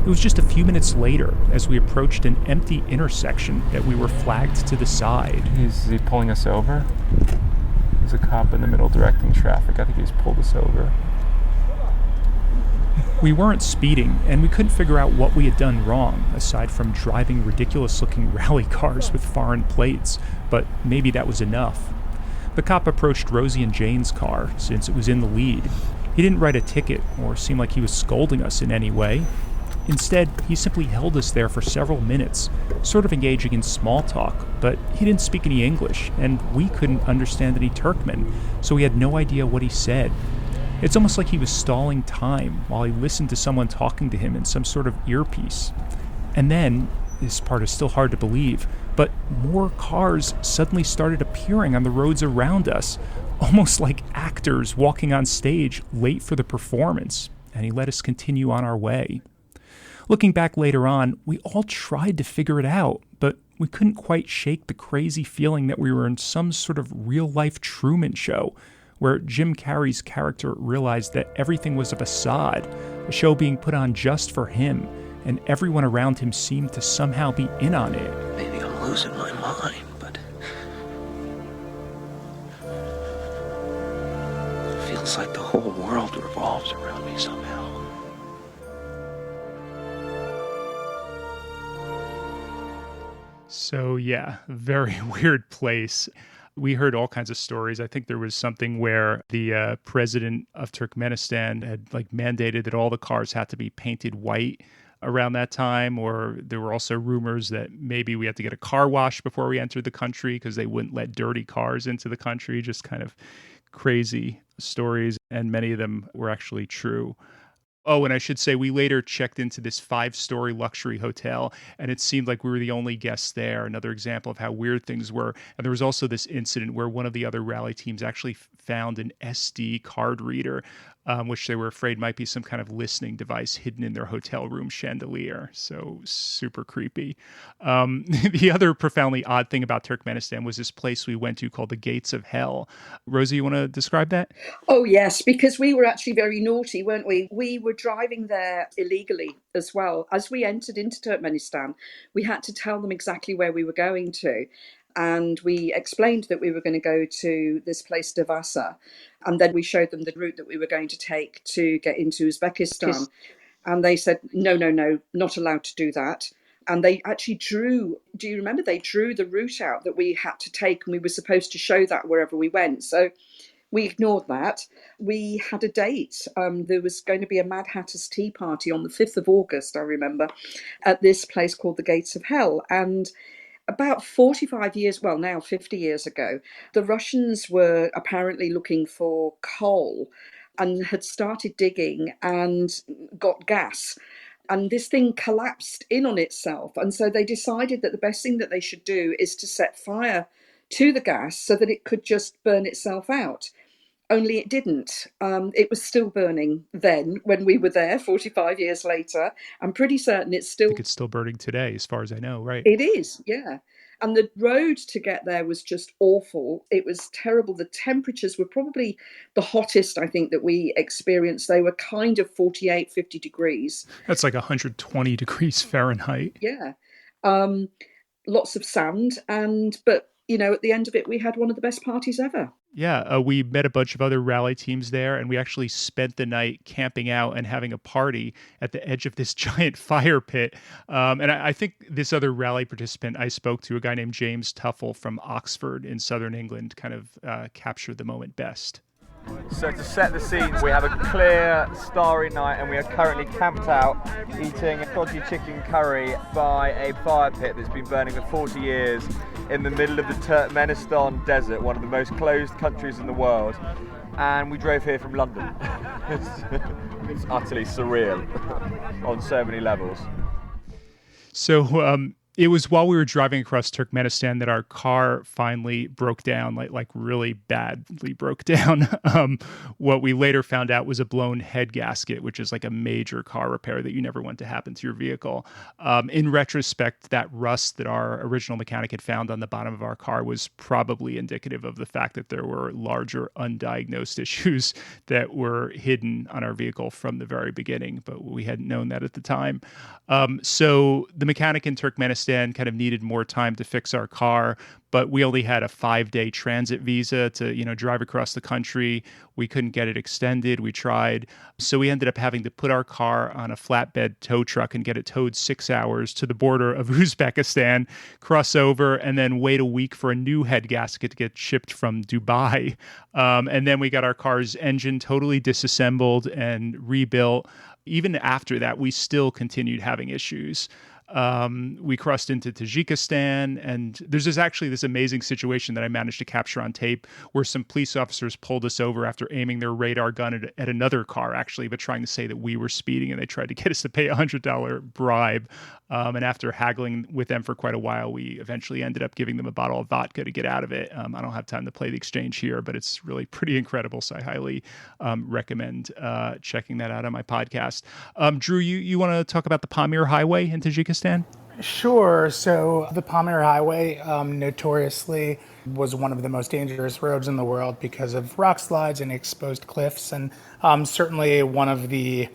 A: It was just a few minutes later, as we approached an empty intersection, that we were flagged to the side.
I: Is he pulling us over? There's a cop in the middle directing traffic. I think he's pulled us over.
A: We weren't speeding, and we couldn't figure out what we had done wrong, aside from driving ridiculous-looking rally cars with foreign plates, but maybe that was enough. The cop approached Rosie and Jane's car, since it was in the lead. He didn't write a ticket or seem like he was scolding us in any way. Instead, he simply held us there for several minutes, sort of engaging in small talk, but he didn't speak any English, and we couldn't understand any Turkmen, so we had no idea what he said. It's almost like he was stalling time while he listened to someone talking to him in some sort of earpiece. And then This part is still hard to believe, but more cars suddenly started appearing on the roads around us, almost like actors walking on stage late for the performance, and he let us continue on our way. Looking back later on, we all tried to figure it out, but we couldn't quite shake the crazy feeling that we were in some sort of real-life Truman Show, where Jim Carrey's character realized that everything was a facade, a show being put on just for him, and everyone around him seemed to somehow be in on it.
P: Maybe I'm losing my mind, but it feels like the whole world revolves around me somehow.
A: So yeah, very weird place. We heard all kinds of stories. I think there was something where the president of Turkmenistan had mandated that all the cars had to be painted white around that time, or there were also rumors that maybe we had to get a car wash before we entered the country because they wouldn't let dirty cars into the country. Just kind of crazy stories, and many of them were actually true. Oh, and I should say, we later checked into this 5-story luxury hotel, and it seemed like we were the only guests there. Another example of how weird things were. And there was also this incident where one of the other rally teams actually found an SD card reader, which they were afraid might be some kind of listening device hidden in their hotel room chandelier. So super creepy. The other profoundly odd thing about Turkmenistan was this place we went to called the Gates of Hell. Rosie, you want to describe that?
G: Oh, yes, because we were actually very naughty, weren't we? We were driving there illegally as well. As we entered into Turkmenistan, we had to tell them exactly where we were going to. And we explained that we were going to go to this place, Devasa. And then we showed them the route that we were going to take to get into Uzbekistan. And they said, no, not allowed to do that. And they actually do you remember? They drew the route out that we had to take, and we were supposed to show that wherever we went. So we ignored that. We had a date. There was going to be a Mad Hatter's Tea Party on the 5th of August, I remember, at this place called the Gates of Hell. And about 45 years, well, now 50 years ago, the Russians were apparently looking for coal and had started digging and got gas. And this thing collapsed in on itself. And so they decided that the best thing that they should do is to set fire to the gas so that it could just burn itself out. Only it didn't. It was still burning then when we were there 45 years later. I'm pretty certain it's still...
A: I think it's still burning today, as far as I know, right?
G: It is, yeah. And the road to get there was just awful. It was terrible. The temperatures were probably the hottest, I think, that we experienced. They were kind of 48, 50 degrees.
A: That's like 120 degrees Fahrenheit.
G: Yeah. Lots of sand. But, at the end of it, we had one of the best parties ever.
A: Yeah, we met a bunch of other rally teams there, and we actually spent the night camping out and having a party at the edge of this giant fire pit. And I think this other rally participant I spoke to, a guy named James Tuffle from Oxford in southern England, kind of captured the moment best.
Q: So to set the scene, we have a clear, starry night, and we are currently camped out eating dodgy chicken curry by a fire pit that's been burning for 40 years in the middle of the Turkmenistan desert, one of the most closed countries in the world. And we drove here from London. It's utterly surreal on so many levels.
A: So it was while we were driving across Turkmenistan that our car finally broke down, like really badly broke down. What we later found out was a blown head gasket, which is like a major car repair that you never want to happen to your vehicle. In retrospect, that rust that our original mechanic had found on the bottom of our car was probably indicative of the fact that there were larger undiagnosed issues that were hidden on our vehicle from the very beginning, but we hadn't known that at the time. So the mechanic in Turkmenistan kind of needed more time to fix our car, but we only had a 5-day transit visa to, drive across the country. We couldn't get it extended. We tried. So we ended up having to put our car on a flatbed tow truck and get it towed 6 hours to the border of Uzbekistan, cross over, and then wait a week for a new head gasket to get shipped from Dubai. And then we got our car's engine totally disassembled and rebuilt. Even after that, we still continued having issues. We crossed into Tajikistan, and there's this amazing situation that I managed to capture on tape where some police officers pulled us over after aiming their radar gun at another car, actually, but trying to say that we were speeding, and they tried to get us to pay a $100 bribe. And after haggling with them for quite a while, we eventually ended up giving them a bottle of vodka to get out of it. I don't have time to play the exchange here, but it's really pretty incredible. So I highly recommend checking that out on my podcast. Drew, you want to talk about the Pamir Highway in Tajikistan?
H: Sure. So the Pamir Highway notoriously was one of the most dangerous roads in the world because of rock slides and exposed cliffs. And certainly one of the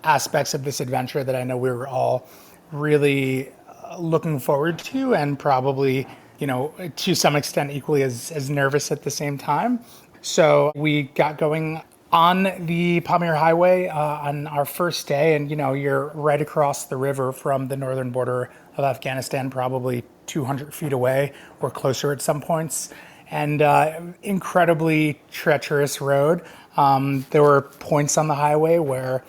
H: aspects of this adventure that I know we were all really looking forward to, and probably, to some extent equally as nervous at the same time. So we got going on the Pamir Highway on our first day, and you're right across the river from the northern border of Afghanistan, probably 200 feet away or closer at some points, and incredibly treacherous road. There were points on the highway where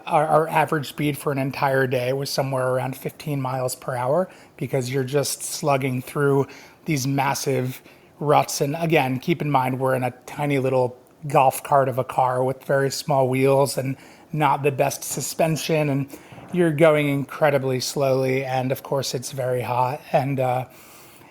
H: our average speed for an entire day was somewhere around 15 miles per hour because you're just slugging through these massive ruts. And again, keep in mind, we're in a tiny little golf cart of a car with very small wheels and not the best suspension. And you're going incredibly slowly. And of course, it's very hot. And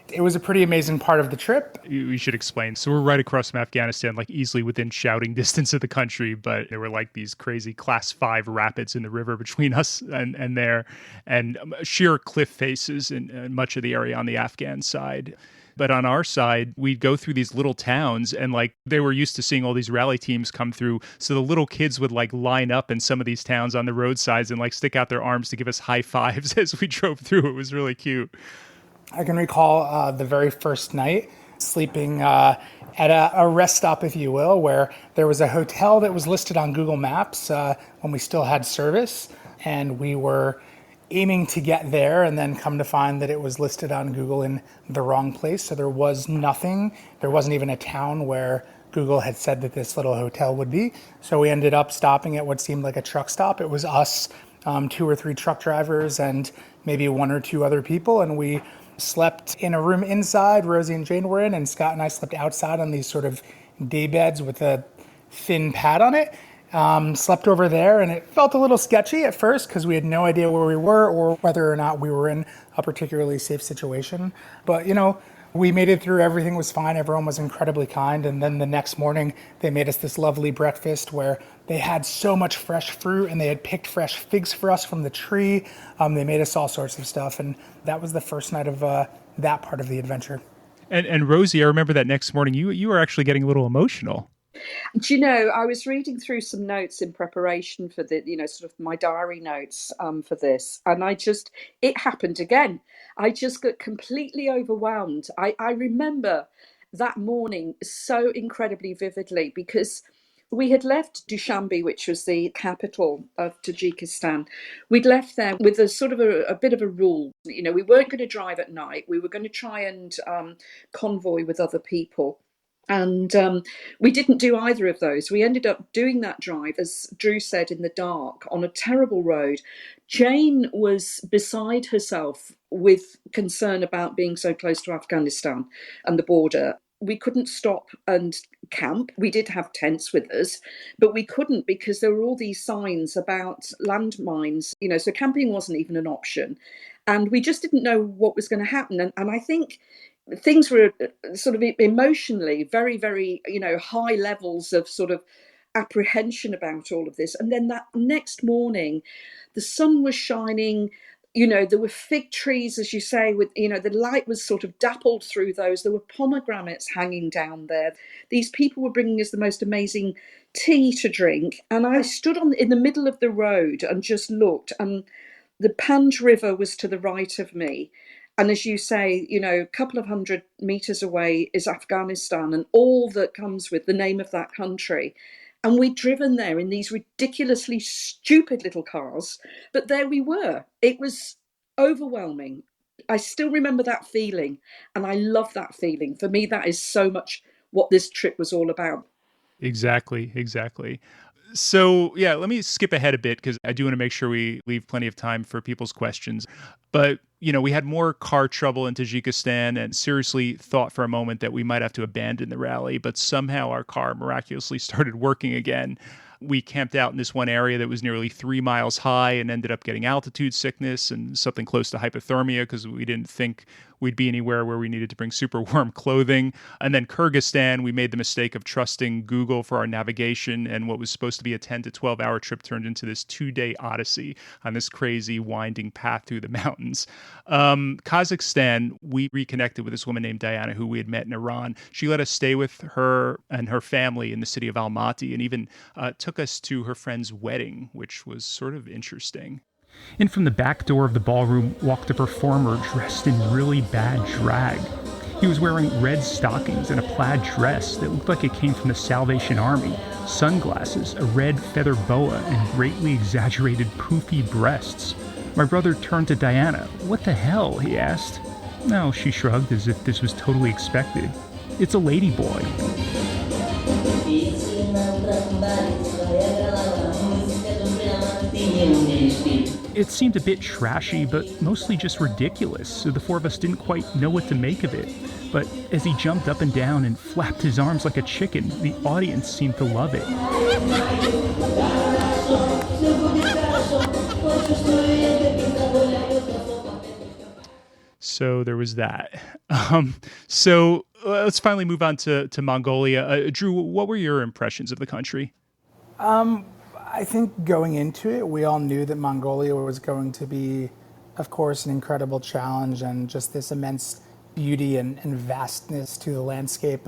H: it was a pretty amazing part of the trip.
A: We should explain. So we're right across from Afghanistan, like easily within shouting distance of the country, but there were like these crazy class 5 rapids in the river between us and there, and sheer cliff faces in much of the area on the Afghan side. But on our side, we'd go through these little towns, and like they were used to seeing all these rally teams come through. So the little kids would like line up in some of these towns on the roadsides and like stick out their arms to give us high fives as we drove through. It was really cute.
H: I can recall the very first night sleeping at a rest stop, if you will, where there was a hotel that was listed on Google Maps when we still had service, and we were aiming to get there and then come to find that it was listed on Google in the wrong place. So there was nothing. There wasn't even a town where Google had said that this little hotel would be. So we ended up stopping at what seemed like a truck stop. It was us, 2 or 3 truck drivers, and maybe 1 or 2 other people, and we slept in a room inside. Rosie and Jane were in, and Scott and I slept outside on these sort of day beds with a thin pad on it. Slept over there, and it felt a little sketchy at first because we had no idea where we were or whether or not we were in a particularly safe situation. But, we made it through. Everything was fine. Everyone was incredibly kind. And then the next morning, they made us this lovely breakfast where they had so much fresh fruit, and they had picked fresh figs for us from the tree. They made us all sorts of stuff. And that was the first night of that part of the adventure.
A: And Rosie, I remember that next morning, you were actually getting a little emotional.
G: Do you know, I was reading through some notes in preparation for the, sort of my diary notes for this, and it happened again. I just got completely overwhelmed. I remember that morning so incredibly vividly because we had left Dushanbe, which was the capital of Tajikistan. We'd left there with a sort of a bit of a rule. We weren't going to drive at night. We were going to try and convoy with other people. And we didn't do either of those. We ended up doing that drive, as Drew said, in the dark on a terrible road. Jane was beside herself with concern about being so close to Afghanistan and the border. We couldn't stop and camp. We did have tents with us, but we couldn't because there were all these signs about landmines, so camping wasn't even an option. And we just didn't know what was going to happen. And I think things were sort of emotionally very, very, high levels of sort of apprehension about all of this. And then that next morning, the sun was shining. There were fig trees, as you say, with, the light was sort of dappled through those. There were pomegranates hanging down there. These people were bringing us the most amazing tea to drink. And I stood in the middle of the road and just looked, and the Panj River was to the right of me. And as you say, a couple of 100 meters away is Afghanistan and all that comes with the name of that country. And we'd driven there in these ridiculously stupid little cars, but there we were. It was overwhelming. I still remember that feeling, and I love that feeling. For me, that is so much what this trip was all about.
A: Exactly. So, yeah, let me skip ahead a bit because I do want to make sure we leave plenty of time for people's questions. But, we had more car trouble in Tajikistan and seriously thought for a moment that we might have to abandon the rally, but somehow our car miraculously started working again. We camped out in this one area that was nearly 3 miles high and ended up getting altitude sickness and something close to hypothermia because we didn't think we'd be anywhere where we needed to bring super warm clothing. And then Kyrgyzstan, we made the mistake of trusting Google for our navigation, and what was supposed to be a 10 to 12 hour trip turned into this 2-day odyssey on this crazy winding path through the mountains. Kazakhstan, we reconnected with this woman named Diana who we had met in Iran. She let us stay with her and her family in the city of Almaty and even took us to her friend's wedding, which was sort of interesting. In from the back door of the ballroom walked a performer dressed in really bad drag. He was wearing red stockings and a plaid dress that looked like it came from the Salvation Army, sunglasses, a red feather boa, and greatly exaggerated poofy breasts. My brother turned to Diana. "What the hell?" he asked. No, she shrugged as if this was totally expected. "It's a lady boy." It seemed a bit trashy, but mostly just ridiculous, so the four of us didn't quite know what to make of it. But as he jumped up and down and flapped his arms like a chicken, the audience seemed to love it. So there was that. So let's finally move on to Mongolia. Drew, what were your impressions of the country?
H: I think going into it, we all knew that Mongolia was going to be, of course, an incredible challenge and just this immense beauty and vastness to the landscape.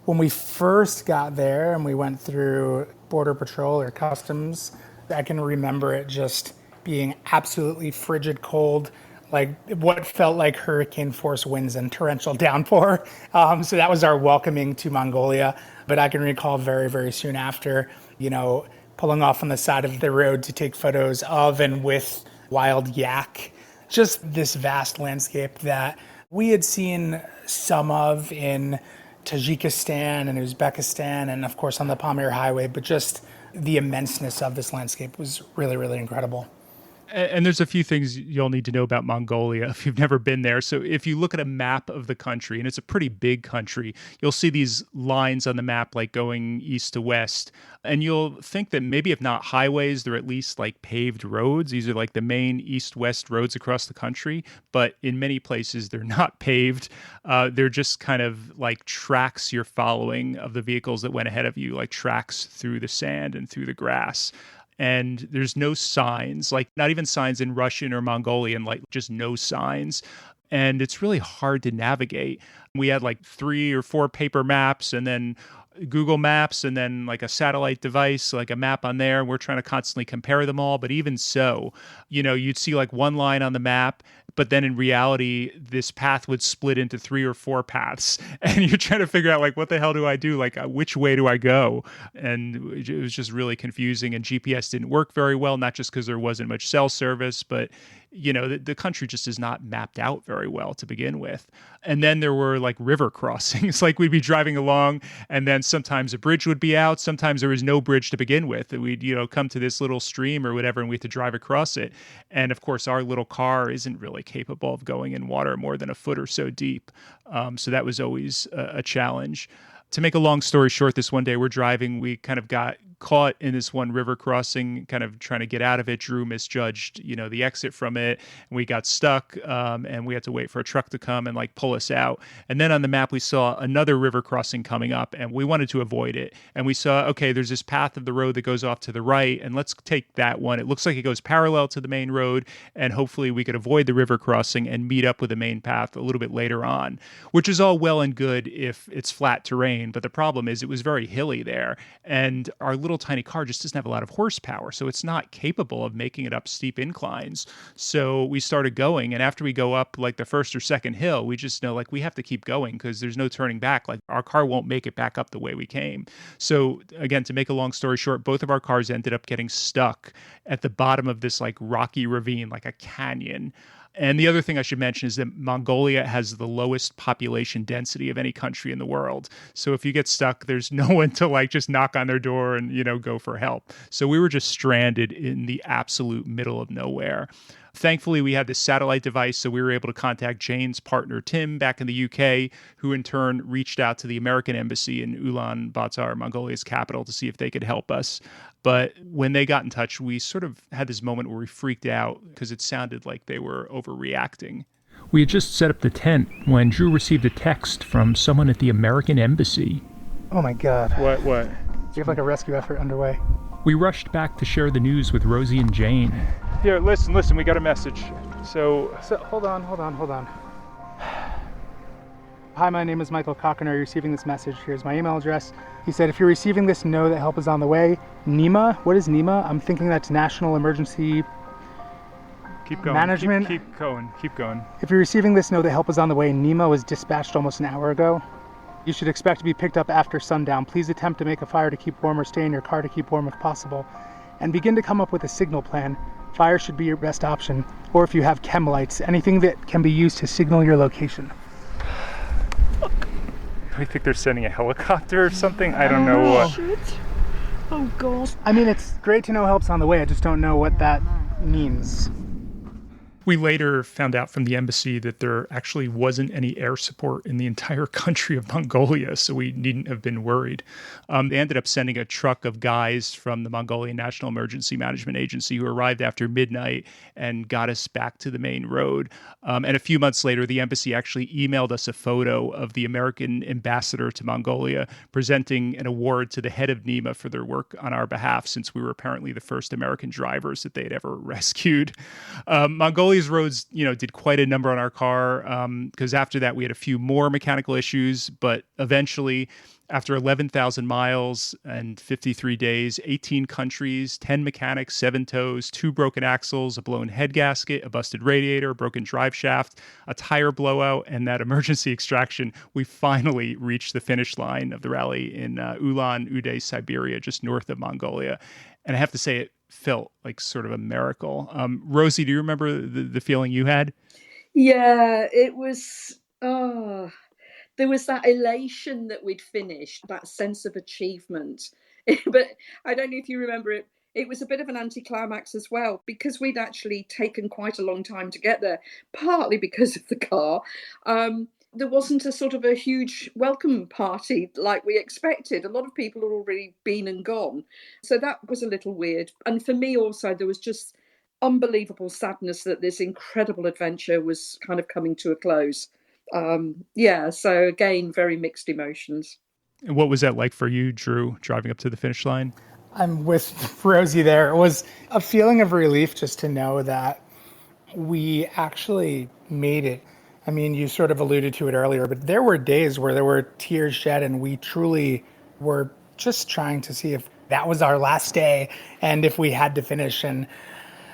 H: When we first got there and we went through border patrol or customs, I can remember it just being absolutely frigid cold, like what felt like hurricane force winds and torrential downpour. So that was our welcoming to Mongolia. But I can recall very, very soon after, pulling off on the side of the road to take photos of and with wild yak. Just this vast landscape that we had seen some of in Tajikistan and Uzbekistan and, of course, on the Pamir Highway. But just the immenseness of this landscape was really, really incredible.
A: And there's a few things you'll need to know about Mongolia if you've never been there. So if you look at a map of the country, and it's a pretty big country, you'll see these lines on the map like going east to west. And you'll think that maybe if not highways, they're at least like paved roads. These are like the main east-west roads across the country. But in many places, they're not paved. They're just kind of like tracks you're following of the vehicles that went ahead of you, like tracks through the sand and through the grass. And there's no signs, like not even signs in Russian or Mongolian, like just no signs. And it's really hard to navigate. We had like 3 or 4 paper maps and then Google Maps and then like a satellite device, like a map on there. We're trying to constantly compare them all. But even so, you'd see like one line on the map, but then in reality, this path would split into 3 or 4 paths. And you're trying to figure out like, what the hell do I do? Like, which way do I go? And it was just really confusing. And GPS didn't work very well, not just because there wasn't much cell service, but the country just is not mapped out very well to begin with. And then there were like river crossings. Like we'd be driving along and then sometimes a bridge would be out. Sometimes there was no bridge to begin with. We'd, come to this little stream or whatever and we had to drive across it. And of course, our little car isn't really capable of going in water more than a foot or so deep. So that was always a challenge. To make a long story short, this one day we're driving, we kind of got caught in this one river crossing, kind of trying to get out of it. Drew misjudged, the exit from it. And we got stuck and we had to wait for a truck to come and like pull us out. And then on the map, we saw another river crossing coming up and we wanted to avoid it. And we saw, okay, there's this path of the road that goes off to the right and let's take that one. It looks like it goes parallel to the main road and hopefully we could avoid the river crossing and meet up with the main path a little bit later on, which is all well and good if it's flat terrain. But the problem is it was very hilly there and our little tiny car just doesn't have a lot of horsepower. So it's not capable of making it up steep inclines. So we started going. And after we go up like the first or second hill, we just know like we have to keep going because there's no turning back. Like our car won't make it back up the way we came. So again, to make a long story short, both of our cars ended up getting stuck at the bottom of this like rocky ravine, like a canyon. And the other thing I should mention is that Mongolia has the lowest population density of any country in the world. So if you get stuck, there's no one to like just knock on their door and, go for help. So we were just stranded in the absolute middle of nowhere. Thankfully, we had this satellite device, so we were able to contact Jane's partner, Tim, back in the UK, who in turn reached out to the American embassy in Ulaanbaatar, Mongolia's capital, to see if they could help us. But when they got in touch, we sort of had this moment where we freaked out because it sounded like they were overreacting. We had just set up the tent when Drew received a text from someone at the American embassy.
H: Oh my God.
A: What?
H: Do you have like a rescue effort underway?
A: We rushed back to share the news with Rosie and Jane. Here, listen, we got a message. So
H: hold on. Hi, my name is Michael Cochran. Are you receiving this message? Here's my email address. He said, if you're receiving this, know that help is on the way. NEMA? What is NEMA? I'm thinking that's National Emergency
A: Keep going.
H: Management.
A: Keep going.
H: If you're receiving this, know that help is on the way. NEMA was dispatched almost an hour ago. You should expect to be picked up after sundown. Please attempt to make a fire to keep warm or stay in your car to keep warm if possible. And begin to come up with a signal plan. Fire should be your best option. Or if you have chem lights, anything that can be used to signal your location.
A: I think they're sending a helicopter or something. I don't know what.
H: Shit. Oh, God. I mean, it's great to know help's on the way. I just don't know what that means.
A: We later found out from the embassy that there actually wasn't any air support in the entire country of Mongolia, so we needn't have been worried. They ended up sending a truck of guys from the Mongolian National Emergency Management Agency who arrived after midnight and got us back to the main road. And a few months later, the embassy actually emailed us a photo of the American ambassador to Mongolia presenting an award to the head of NEMA for their work on our behalf, since we were apparently the first American drivers that they had ever rescued. Mongolia's roads, did quite a number on our car, because after that we had a few more mechanical issues, but eventually, after 11,000 miles and 53 days, 18 countries, 10 mechanics, 7 tows, 2 broken axles, a blown head gasket, a busted radiator, broken drive shaft, a tire blowout, and that emergency extraction, we finally reached the finish line of the rally in Ulan-Ude, Siberia, just north of Mongolia. And I have to say, it felt like sort of a miracle. Rosie, do you remember the feeling you had?
G: Yeah, it was, there was that elation that we'd finished, that sense of achievement. But I don't know if you remember it. It was a bit of an anticlimax as well, because we'd actually taken quite a long time to get there, partly because of the car. There wasn't a sort of a huge welcome party like we expected. A lot of people had already been and gone. So that was a little weird. And for me also, there was just unbelievable sadness that this incredible adventure was kind of coming to a close. So again, very mixed emotions.
A: And what was that like for you, Drew, driving up to the finish line?
H: I'm with Rosie there. It was a feeling of relief just to know that we actually made it. I mean, you sort of alluded to it earlier, but there were days where there were tears shed and we truly were just trying to see if that was our last day and if we had to finish. And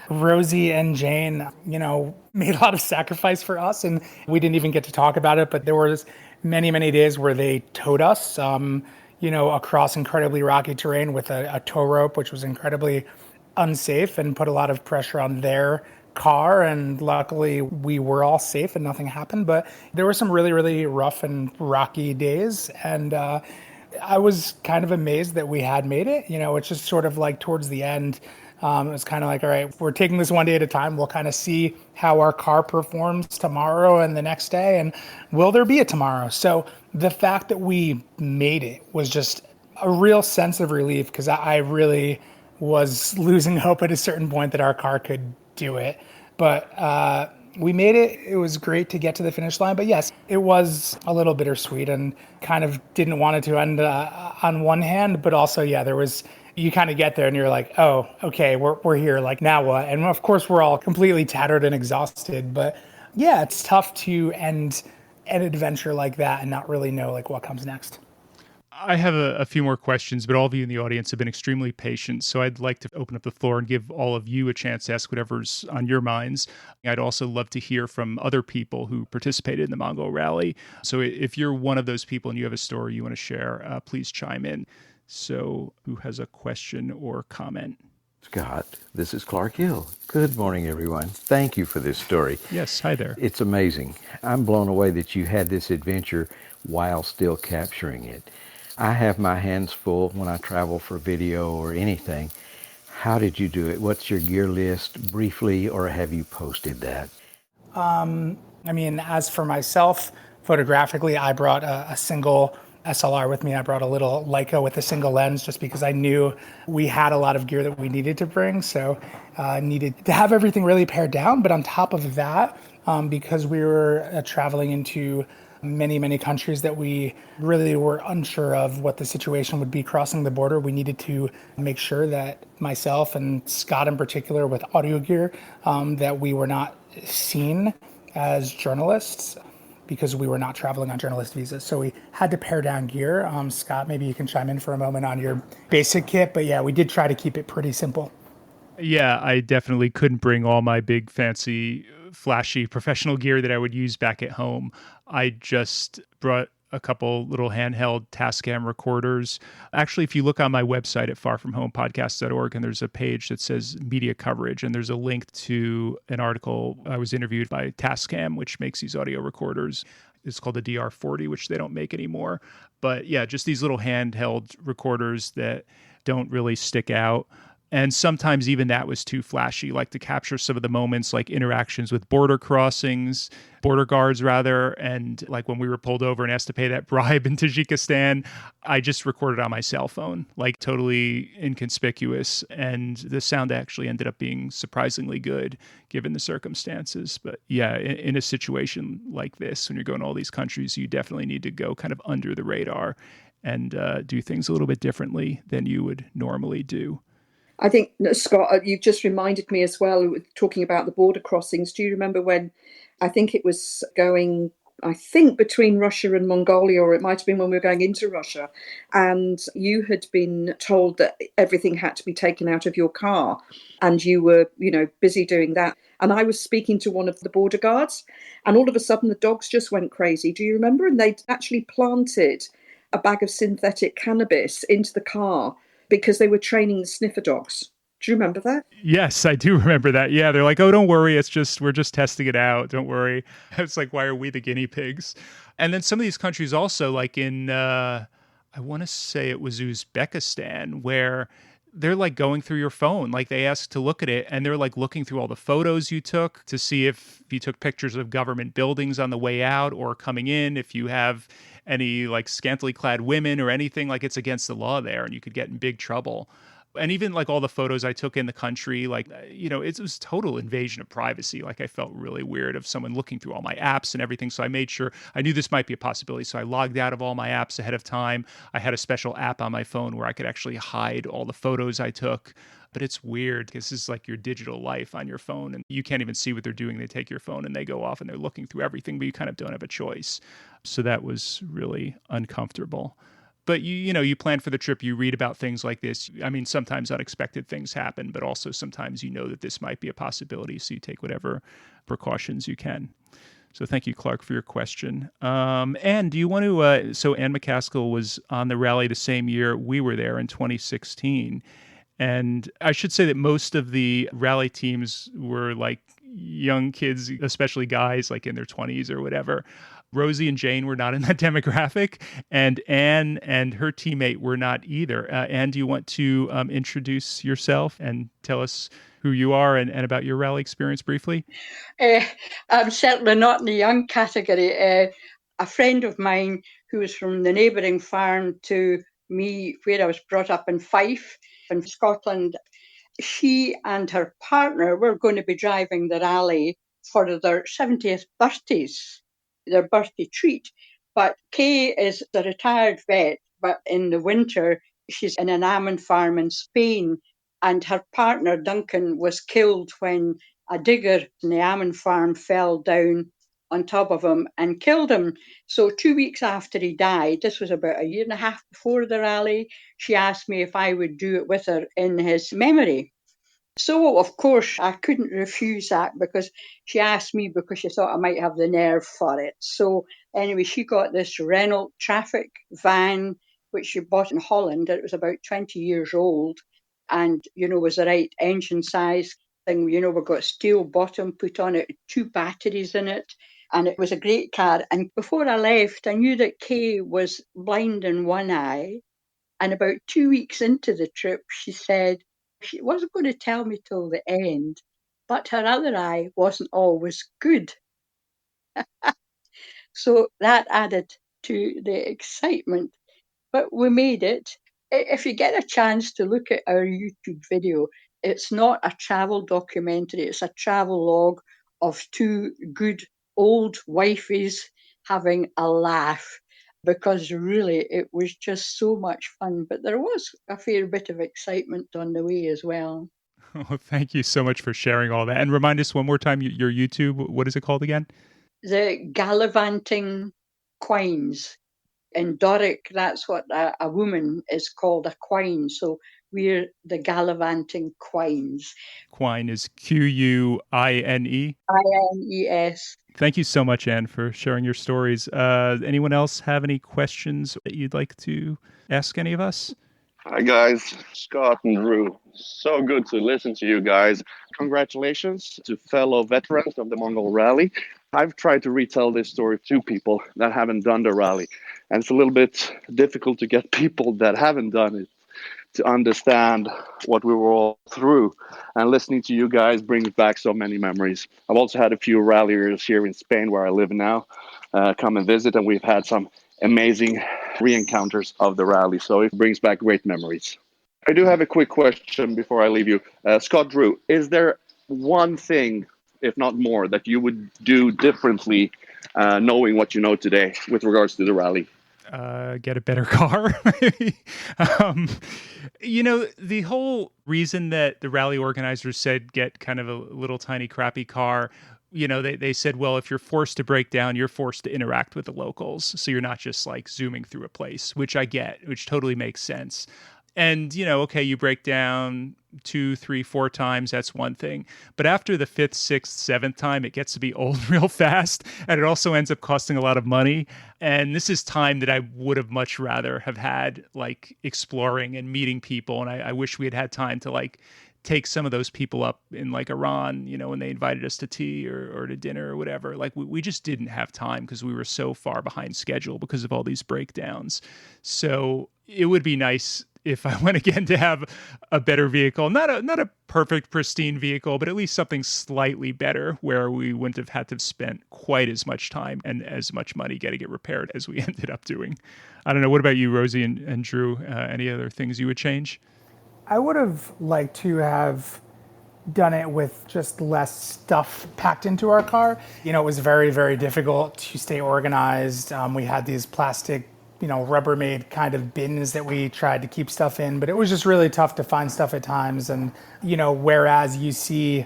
H: Rosie and Jane, made a lot of sacrifice for us, and we didn't even get to talk about it, but there was many, many days where they towed us, across incredibly rocky terrain with a tow rope, which was incredibly unsafe and put a lot of pressure on their car. And luckily we were all safe and nothing happened, but there were some really, really rough and rocky days. And I was kind of amazed that we had made it. It's just sort of like towards the end, it was kind of like, all right, we're taking this one day at a time. We'll kind of see how our car performs tomorrow and the next day, and will there be a tomorrow? So the fact that we made it was just a real sense of relief, because I really was losing hope at a certain point that our car could do it. But we made it. It was great to get to the finish line. But yes, it was a little bittersweet and kind of didn't want it to end on one hand. But also, you kind of get there and you're like, oh, okay, we're here. Like, now what? And of course, we're all completely tattered and exhausted. But yeah, it's tough to end an adventure like that and not really know like what comes next.
A: I have a few more questions, but all of you in the audience have been extremely patient. So I'd like to open up the floor and give all of you a chance to ask whatever's on your minds. I'd also love to hear from other people who participated in the Mongol rally. So if you're one of those people and you have a story you want to share, please chime in. So who has a question or comment?
R: Scott, this is Clark Hill. Good morning, everyone. Thank you for this story.
A: Yes, hi there.
R: It's amazing. I'm blown away that you had this adventure while still capturing it. I have my hands full when I travel for video or anything. How did you do it? What's your gear list briefly, or have you posted that?
H: I mean, as for myself, photographically, I brought a single SLR with me. I brought a little Leica with a single lens just because I knew we had a lot of gear that we needed to bring. So needed to have everything really pared down. But on top of that, because we were traveling into many countries that we really were unsure of what the situation would be crossing the border, we needed to make sure that myself and Scott in particular with audio gear, that we were not seen as journalists because we were not traveling on journalist visas. So we had to pare down gear. Scott, maybe you can chime in for a moment on your basic kit, but yeah, we did try to keep it pretty simple.
A: Yeah, I definitely couldn't bring all my big, fancy, flashy professional gear that I would use back at home. I just brought a couple little handheld Tascam recorders. Actually, if you look on my website at farfromhomepodcast.org, and there's a page that says media coverage, and there's a link to an article. I was interviewed by Tascam, which makes these audio recorders. It's called the DR40, which they don't make anymore. But yeah, just these little handheld recorders that don't really stick out. And sometimes even that was too flashy, like to capture some of the moments, like interactions with border guards rather. And like when we were pulled over and asked to pay that bribe in Tajikistan, I just recorded on my cell phone, like totally inconspicuous. And the sound actually ended up being surprisingly good given the circumstances. But yeah, in a situation like this, when you're going to all these countries, you definitely need to go kind of under the radar and do things a little bit differently than you would normally do.
G: I think, Scott, you've just reminded me as well, talking about the border crossings. Do you remember when I think it was going, between Russia and Mongolia, or it might have been when we were going into Russia, and you had been told that everything had to be taken out of your car, and you were, busy doing that. And I was speaking to one of the border guards, and all of a sudden the dogs just went crazy. Do you remember? And they'd actually planted a bag of synthetic cannabis into the car because they were training the sniffer dogs. Do you remember that?
A: Yes, I do remember that. Yeah, they're like, oh, don't worry. We're just testing it out. Don't worry. It's like, why are we the guinea pigs? And then some of these countries also, like in, I want to say it was Uzbekistan, where they're like going through your phone. Like they ask to look at it, and they're like looking through all the photos you took to see if you took pictures of government buildings on the way out or coming in, if you have any like scantily clad women or anything. Like it's against the law there, and you could get in big trouble. And even like all the photos I took in the country, like, it was total invasion of privacy. Like I felt really weird of someone looking through all my apps and everything. So I made sure, I knew this might be a possibility. So I logged out of all my apps ahead of time. I had a special app on my phone where I could actually hide all the photos I took. But it's weird because this is like your digital life on your phone, and you can't even see what they're doing. They take your phone and they go off and they're looking through everything, but you kind of don't have a choice. So that was really uncomfortable. But you plan for the trip, you read about things like this. I mean, sometimes unexpected things happen, but also sometimes you know that this might be a possibility. So you take whatever precautions you can. So thank you, Clark, for your question. Anne, do you want to, so Anne McCaskill was on the rally the same year we were there in 2016. And I should say that most of the rally teams were like young kids, especially guys like in their 20s or whatever. Rosie and Jane were not in that demographic, and Anne and her teammate were not either. Anne, do you want to introduce yourself and tell us who you are and about your rally experience briefly?
S: I'm certainly not in the young category. A friend of mine who was from the neighbouring farm to me, where I was brought up in Fife, in Scotland, she and her partner were going to be driving the rally for their 70th birthdays, their birthday treat. But Kay is a retired vet, but in the winter, she's in an almond farm in Spain, and her partner, Duncan, was killed when a digger in the almond farm fell down on top of him and killed him. So 2 weeks after he died, this was about a year and a half before the rally, she asked me if I would do it with her in his memory. So, of course, I couldn't refuse that because she asked me because she thought I might have the nerve for it. So, anyway, she got this Renault Traffic van, which she bought in Holland. It was about 20 years old. and, was the right engine size thing. We've got steel bottom put on it, 2 batteries in it, and it was a great car. And before I left, I knew that Kay was blind in one eye. And about 2 weeks into the trip, she said she wasn't going to tell me till the end, but her other eye wasn't always good. So that added to the excitement. But we made it. If you get a chance to look at our YouTube video, it's not a travel documentary, it's a travel log of 2 good old wifeys having a laugh, because really it was just so much fun. But there was a fair bit of excitement on the way as well.
A: Oh, thank you so much for sharing all that. And remind us one more time, your YouTube, what is it called again?
S: The Gallivanting Quines. In Doric, that's what a woman is called, a quine. So we're the Gallivanting Quines.
A: Quine is Quine.
S: Ines.
A: Thank you so much, Anne, for sharing your stories. Anyone else have any questions that you'd like to ask any of us?
T: Hi, guys. Scott and Rue. So good to listen to you guys. Congratulations to fellow veterans of the Mongol Rally. I've tried to retell this story to people that haven't done the rally, and it's a little bit difficult to get people that haven't done it to understand what we were all through. And listening to you guys brings back so many memories. I've also had a few ralliers here in Spain, where I live now, come and visit, and we've had some amazing re-encounters of the rally. So it brings back great memories. I do have a quick question before I leave you. Scott, Drew, is there one thing, if not more, that you would do differently knowing what you know today with regards to the rally?
A: Get a better car. The whole reason that the rally organizers said get kind of a little tiny crappy car, they said, well, if you're forced to break down, you're forced to interact with the locals. So you're not just like zooming through a place, which I get, which totally makes sense. And, okay, you break down 2, 3, 4 times, that's one thing. But after the 5th, 6th, 7th time, it gets to be old real fast. And it also ends up costing a lot of money. And this is time that I would have much rather have had, like, exploring and meeting people. And I wish we had had time to, like, take some of those people up in, like, Iran, when they invited us to tea or to dinner or whatever. Like, we just didn't have time because we were so far behind schedule because of all these breakdowns. So it would be nice if I went again to have a better vehicle, not a perfect, pristine vehicle, but at least something slightly better where we wouldn't have had to have spent quite as much time and as much money getting it repaired as we ended up doing. I don't know. What about you, Rosie and Drew? Any other things you would change?
H: I would have liked to have done it with just less stuff packed into our car. It was very, very difficult to stay organized. We had these plastic Rubbermaid kind of bins that we tried to keep stuff in, but it was just really tough to find stuff at times. And, whereas you see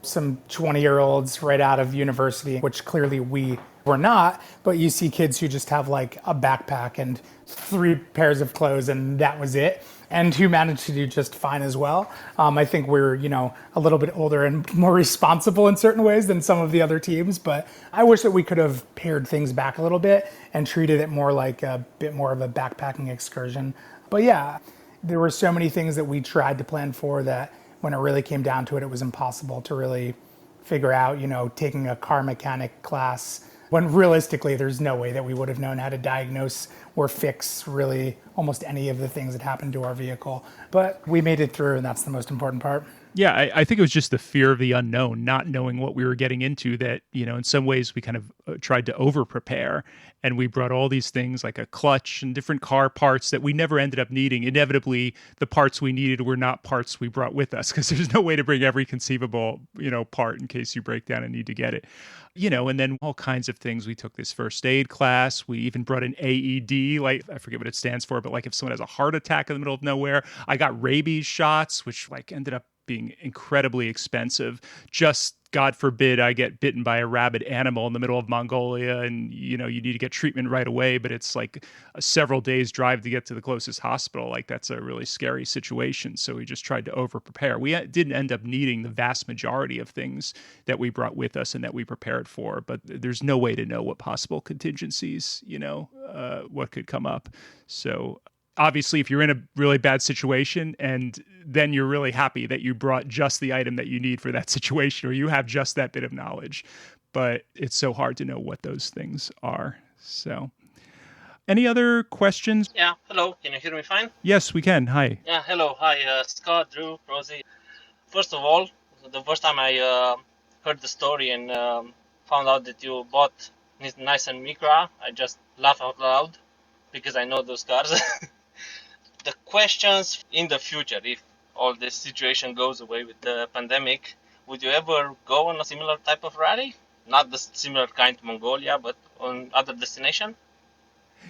H: some 20-year-olds right out of university, which clearly we were not, but you see kids who just have like a backpack and 3 pairs of clothes and that was it, and who managed to do just fine as well. I think we're, a little bit older and more responsible in certain ways than some of the other teams, but I wish that we could have pared things back a little bit and treated it more like a bit more of a backpacking excursion. But yeah, there were so many things that we tried to plan for that when it really came down to it, it was impossible to really figure out, taking a car mechanic class, when realistically there's no way that we would have known how to diagnose or fix really almost any of the things that happened to our vehicle. But we made it through, and that's the most important part.
A: Yeah, I think it was just the fear of the unknown, not knowing what we were getting into, that, in some ways we kind of tried to over-prepare. And we brought all these things like a clutch and different car parts that we never ended up needing. Inevitably, the parts we needed were not parts we brought with us, because there's no way to bring every conceivable, part in case you break down and need to get it. And then all kinds of things. We took this first aid class. We even brought an AED, like, I forget what it stands for, but like if someone has a heart attack in the middle of nowhere. I got rabies shots, which like ended up being incredibly expensive. Just God forbid I get bitten by a rabid animal in the middle of Mongolia and, you need to get treatment right away, but it's like a several days drive to get to the closest hospital. Like that's a really scary situation. So we just tried to over prepare. We didn't end up needing the vast majority of things that we brought with us and that we prepared for, but there's no way to know what possible contingencies, what could come up. So obviously, if you're in a really bad situation and then you're really happy that you brought just the item that you need for that situation, or you have just that bit of knowledge, but it's so hard to know what those things are. So any other questions?
U: Yeah, hello. Can you hear me fine?
A: Yes, we can. Hi.
U: Yeah, hello. Hi, Scott, Drew, Rosie. First of all, the first time I heard the story and found out that you bought Nissan Micra, I just laughed out loud because I know those cars. The questions in the future, if all this situation goes away with the pandemic, would you ever go on a similar type of rally? Not the similar kind to Mongolia, but on other destination?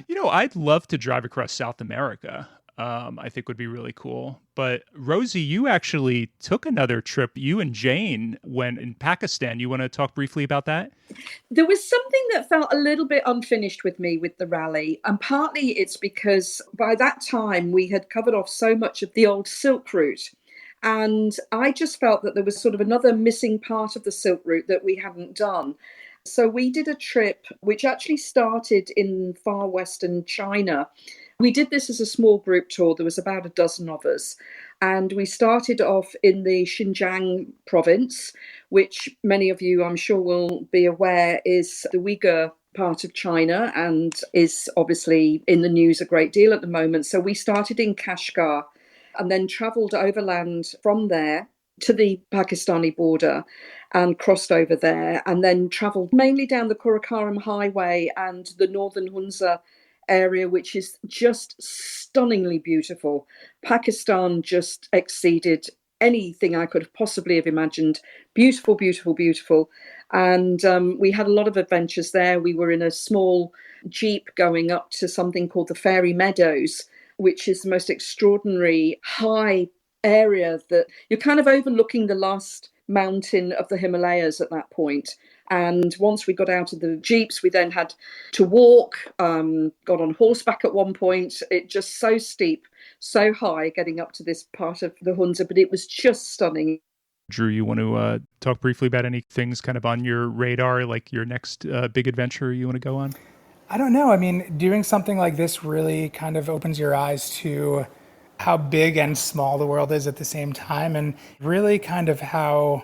A: I'd love to drive across South America. I think would be really cool. But Rosie, you actually took another trip. You and Jane went in Pakistan. You want to talk briefly about that?
G: There was something that felt a little bit unfinished with me with the rally. And partly it's because by that time we had covered off so much of the old Silk Route. And I just felt that there was sort of another missing part of the Silk Route that we hadn't done. So we did a trip which actually started in far western China. We did this as a small group tour. There was about a dozen of us. And we started off in the Xinjiang province, which many of you, I'm sure, will be aware is the Uyghur part of China and is obviously in the news a great deal at the moment. So we started in Kashgar and then travelled overland from there to the Pakistani border and crossed over there, and then travelled mainly down the Karakoram Highway and the northern Hunza area, which is just stunningly beautiful. Pakistan just exceeded anything I could have possibly have imagined. Beautiful, beautiful, beautiful. And we had a lot of adventures there. We were in a small jeep going up to something called the Fairy Meadows, which is the most extraordinary high area that you're kind of overlooking the last mountain of the Himalayas at that point. And once we got out of the jeeps, we then had to walk, got on horseback at one point. It just so steep, so high getting up to this part of the Hunza, but it was just stunning.
A: Drew, you want to talk briefly about any things kind of on your radar, like your next big adventure you want to go on?
H: I don't know. I mean, doing something like this really kind of opens your eyes to how big and small the world is at the same time, and really kind of how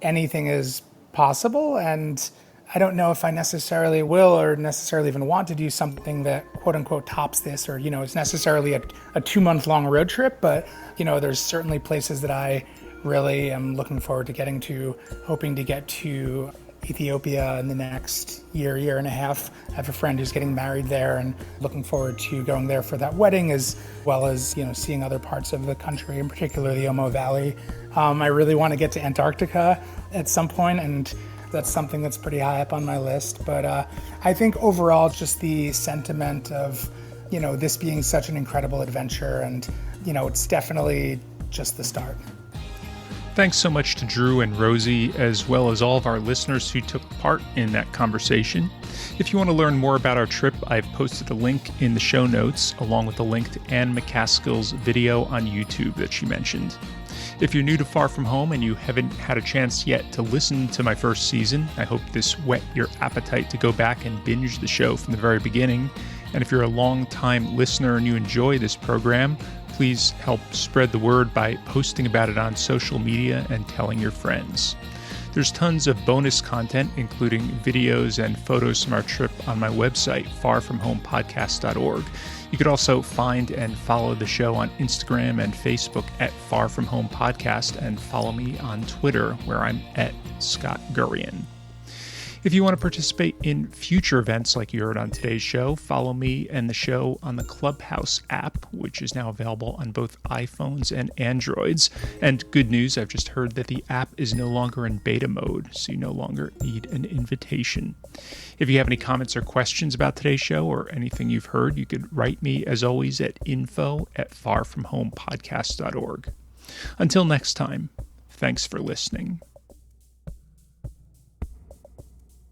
H: anything is possible. And I don't know if I necessarily will or necessarily even want to do something that quote unquote tops this, or, it's necessarily a 2-month long road trip, but, there's certainly places that I really am looking forward to getting to, hoping to get to Ethiopia in the next year and a half. I have a friend who's getting married there and looking forward to going there for that wedding, as well as, seeing other parts of the country, in particular the Omo Valley. I really want to get to Antarctica at some point, and that's something that's pretty high up on my list. But I think overall, just the sentiment of, this being such an incredible adventure, and, it's definitely just the start.
A: Thanks so much to Drew and Rosie, as well as all of our listeners who took part in that conversation. If you want to learn more about our trip, I've posted a link in the show notes, along with a link to Anne McCaskill's video on YouTube that she mentioned. If you're new to Far From Home and you haven't had a chance yet to listen to my first season, I hope this whet your appetite to go back and binge the show from the very beginning. And if you're a long-time listener and you enjoy this program, please help spread the word by posting about it on social media and telling your friends. There's tons of bonus content, including videos and photos from our trip on my website, farfromhomepodcast.org. You could also find and follow the show on Instagram and Facebook at Far From Home Podcast, and follow me on Twitter, where I'm at Scott Gurian. If you want to participate in future events like you heard on today's show, follow me and the show on the Clubhouse app, which is now available on both iPhones and Androids. And good news, I've just heard that the app is no longer in beta mode, so you no longer need an invitation. If you have any comments or questions about today's show or anything you've heard, you could write me, as always, at info@farfromhomepodcast.org. Until next time, thanks for listening.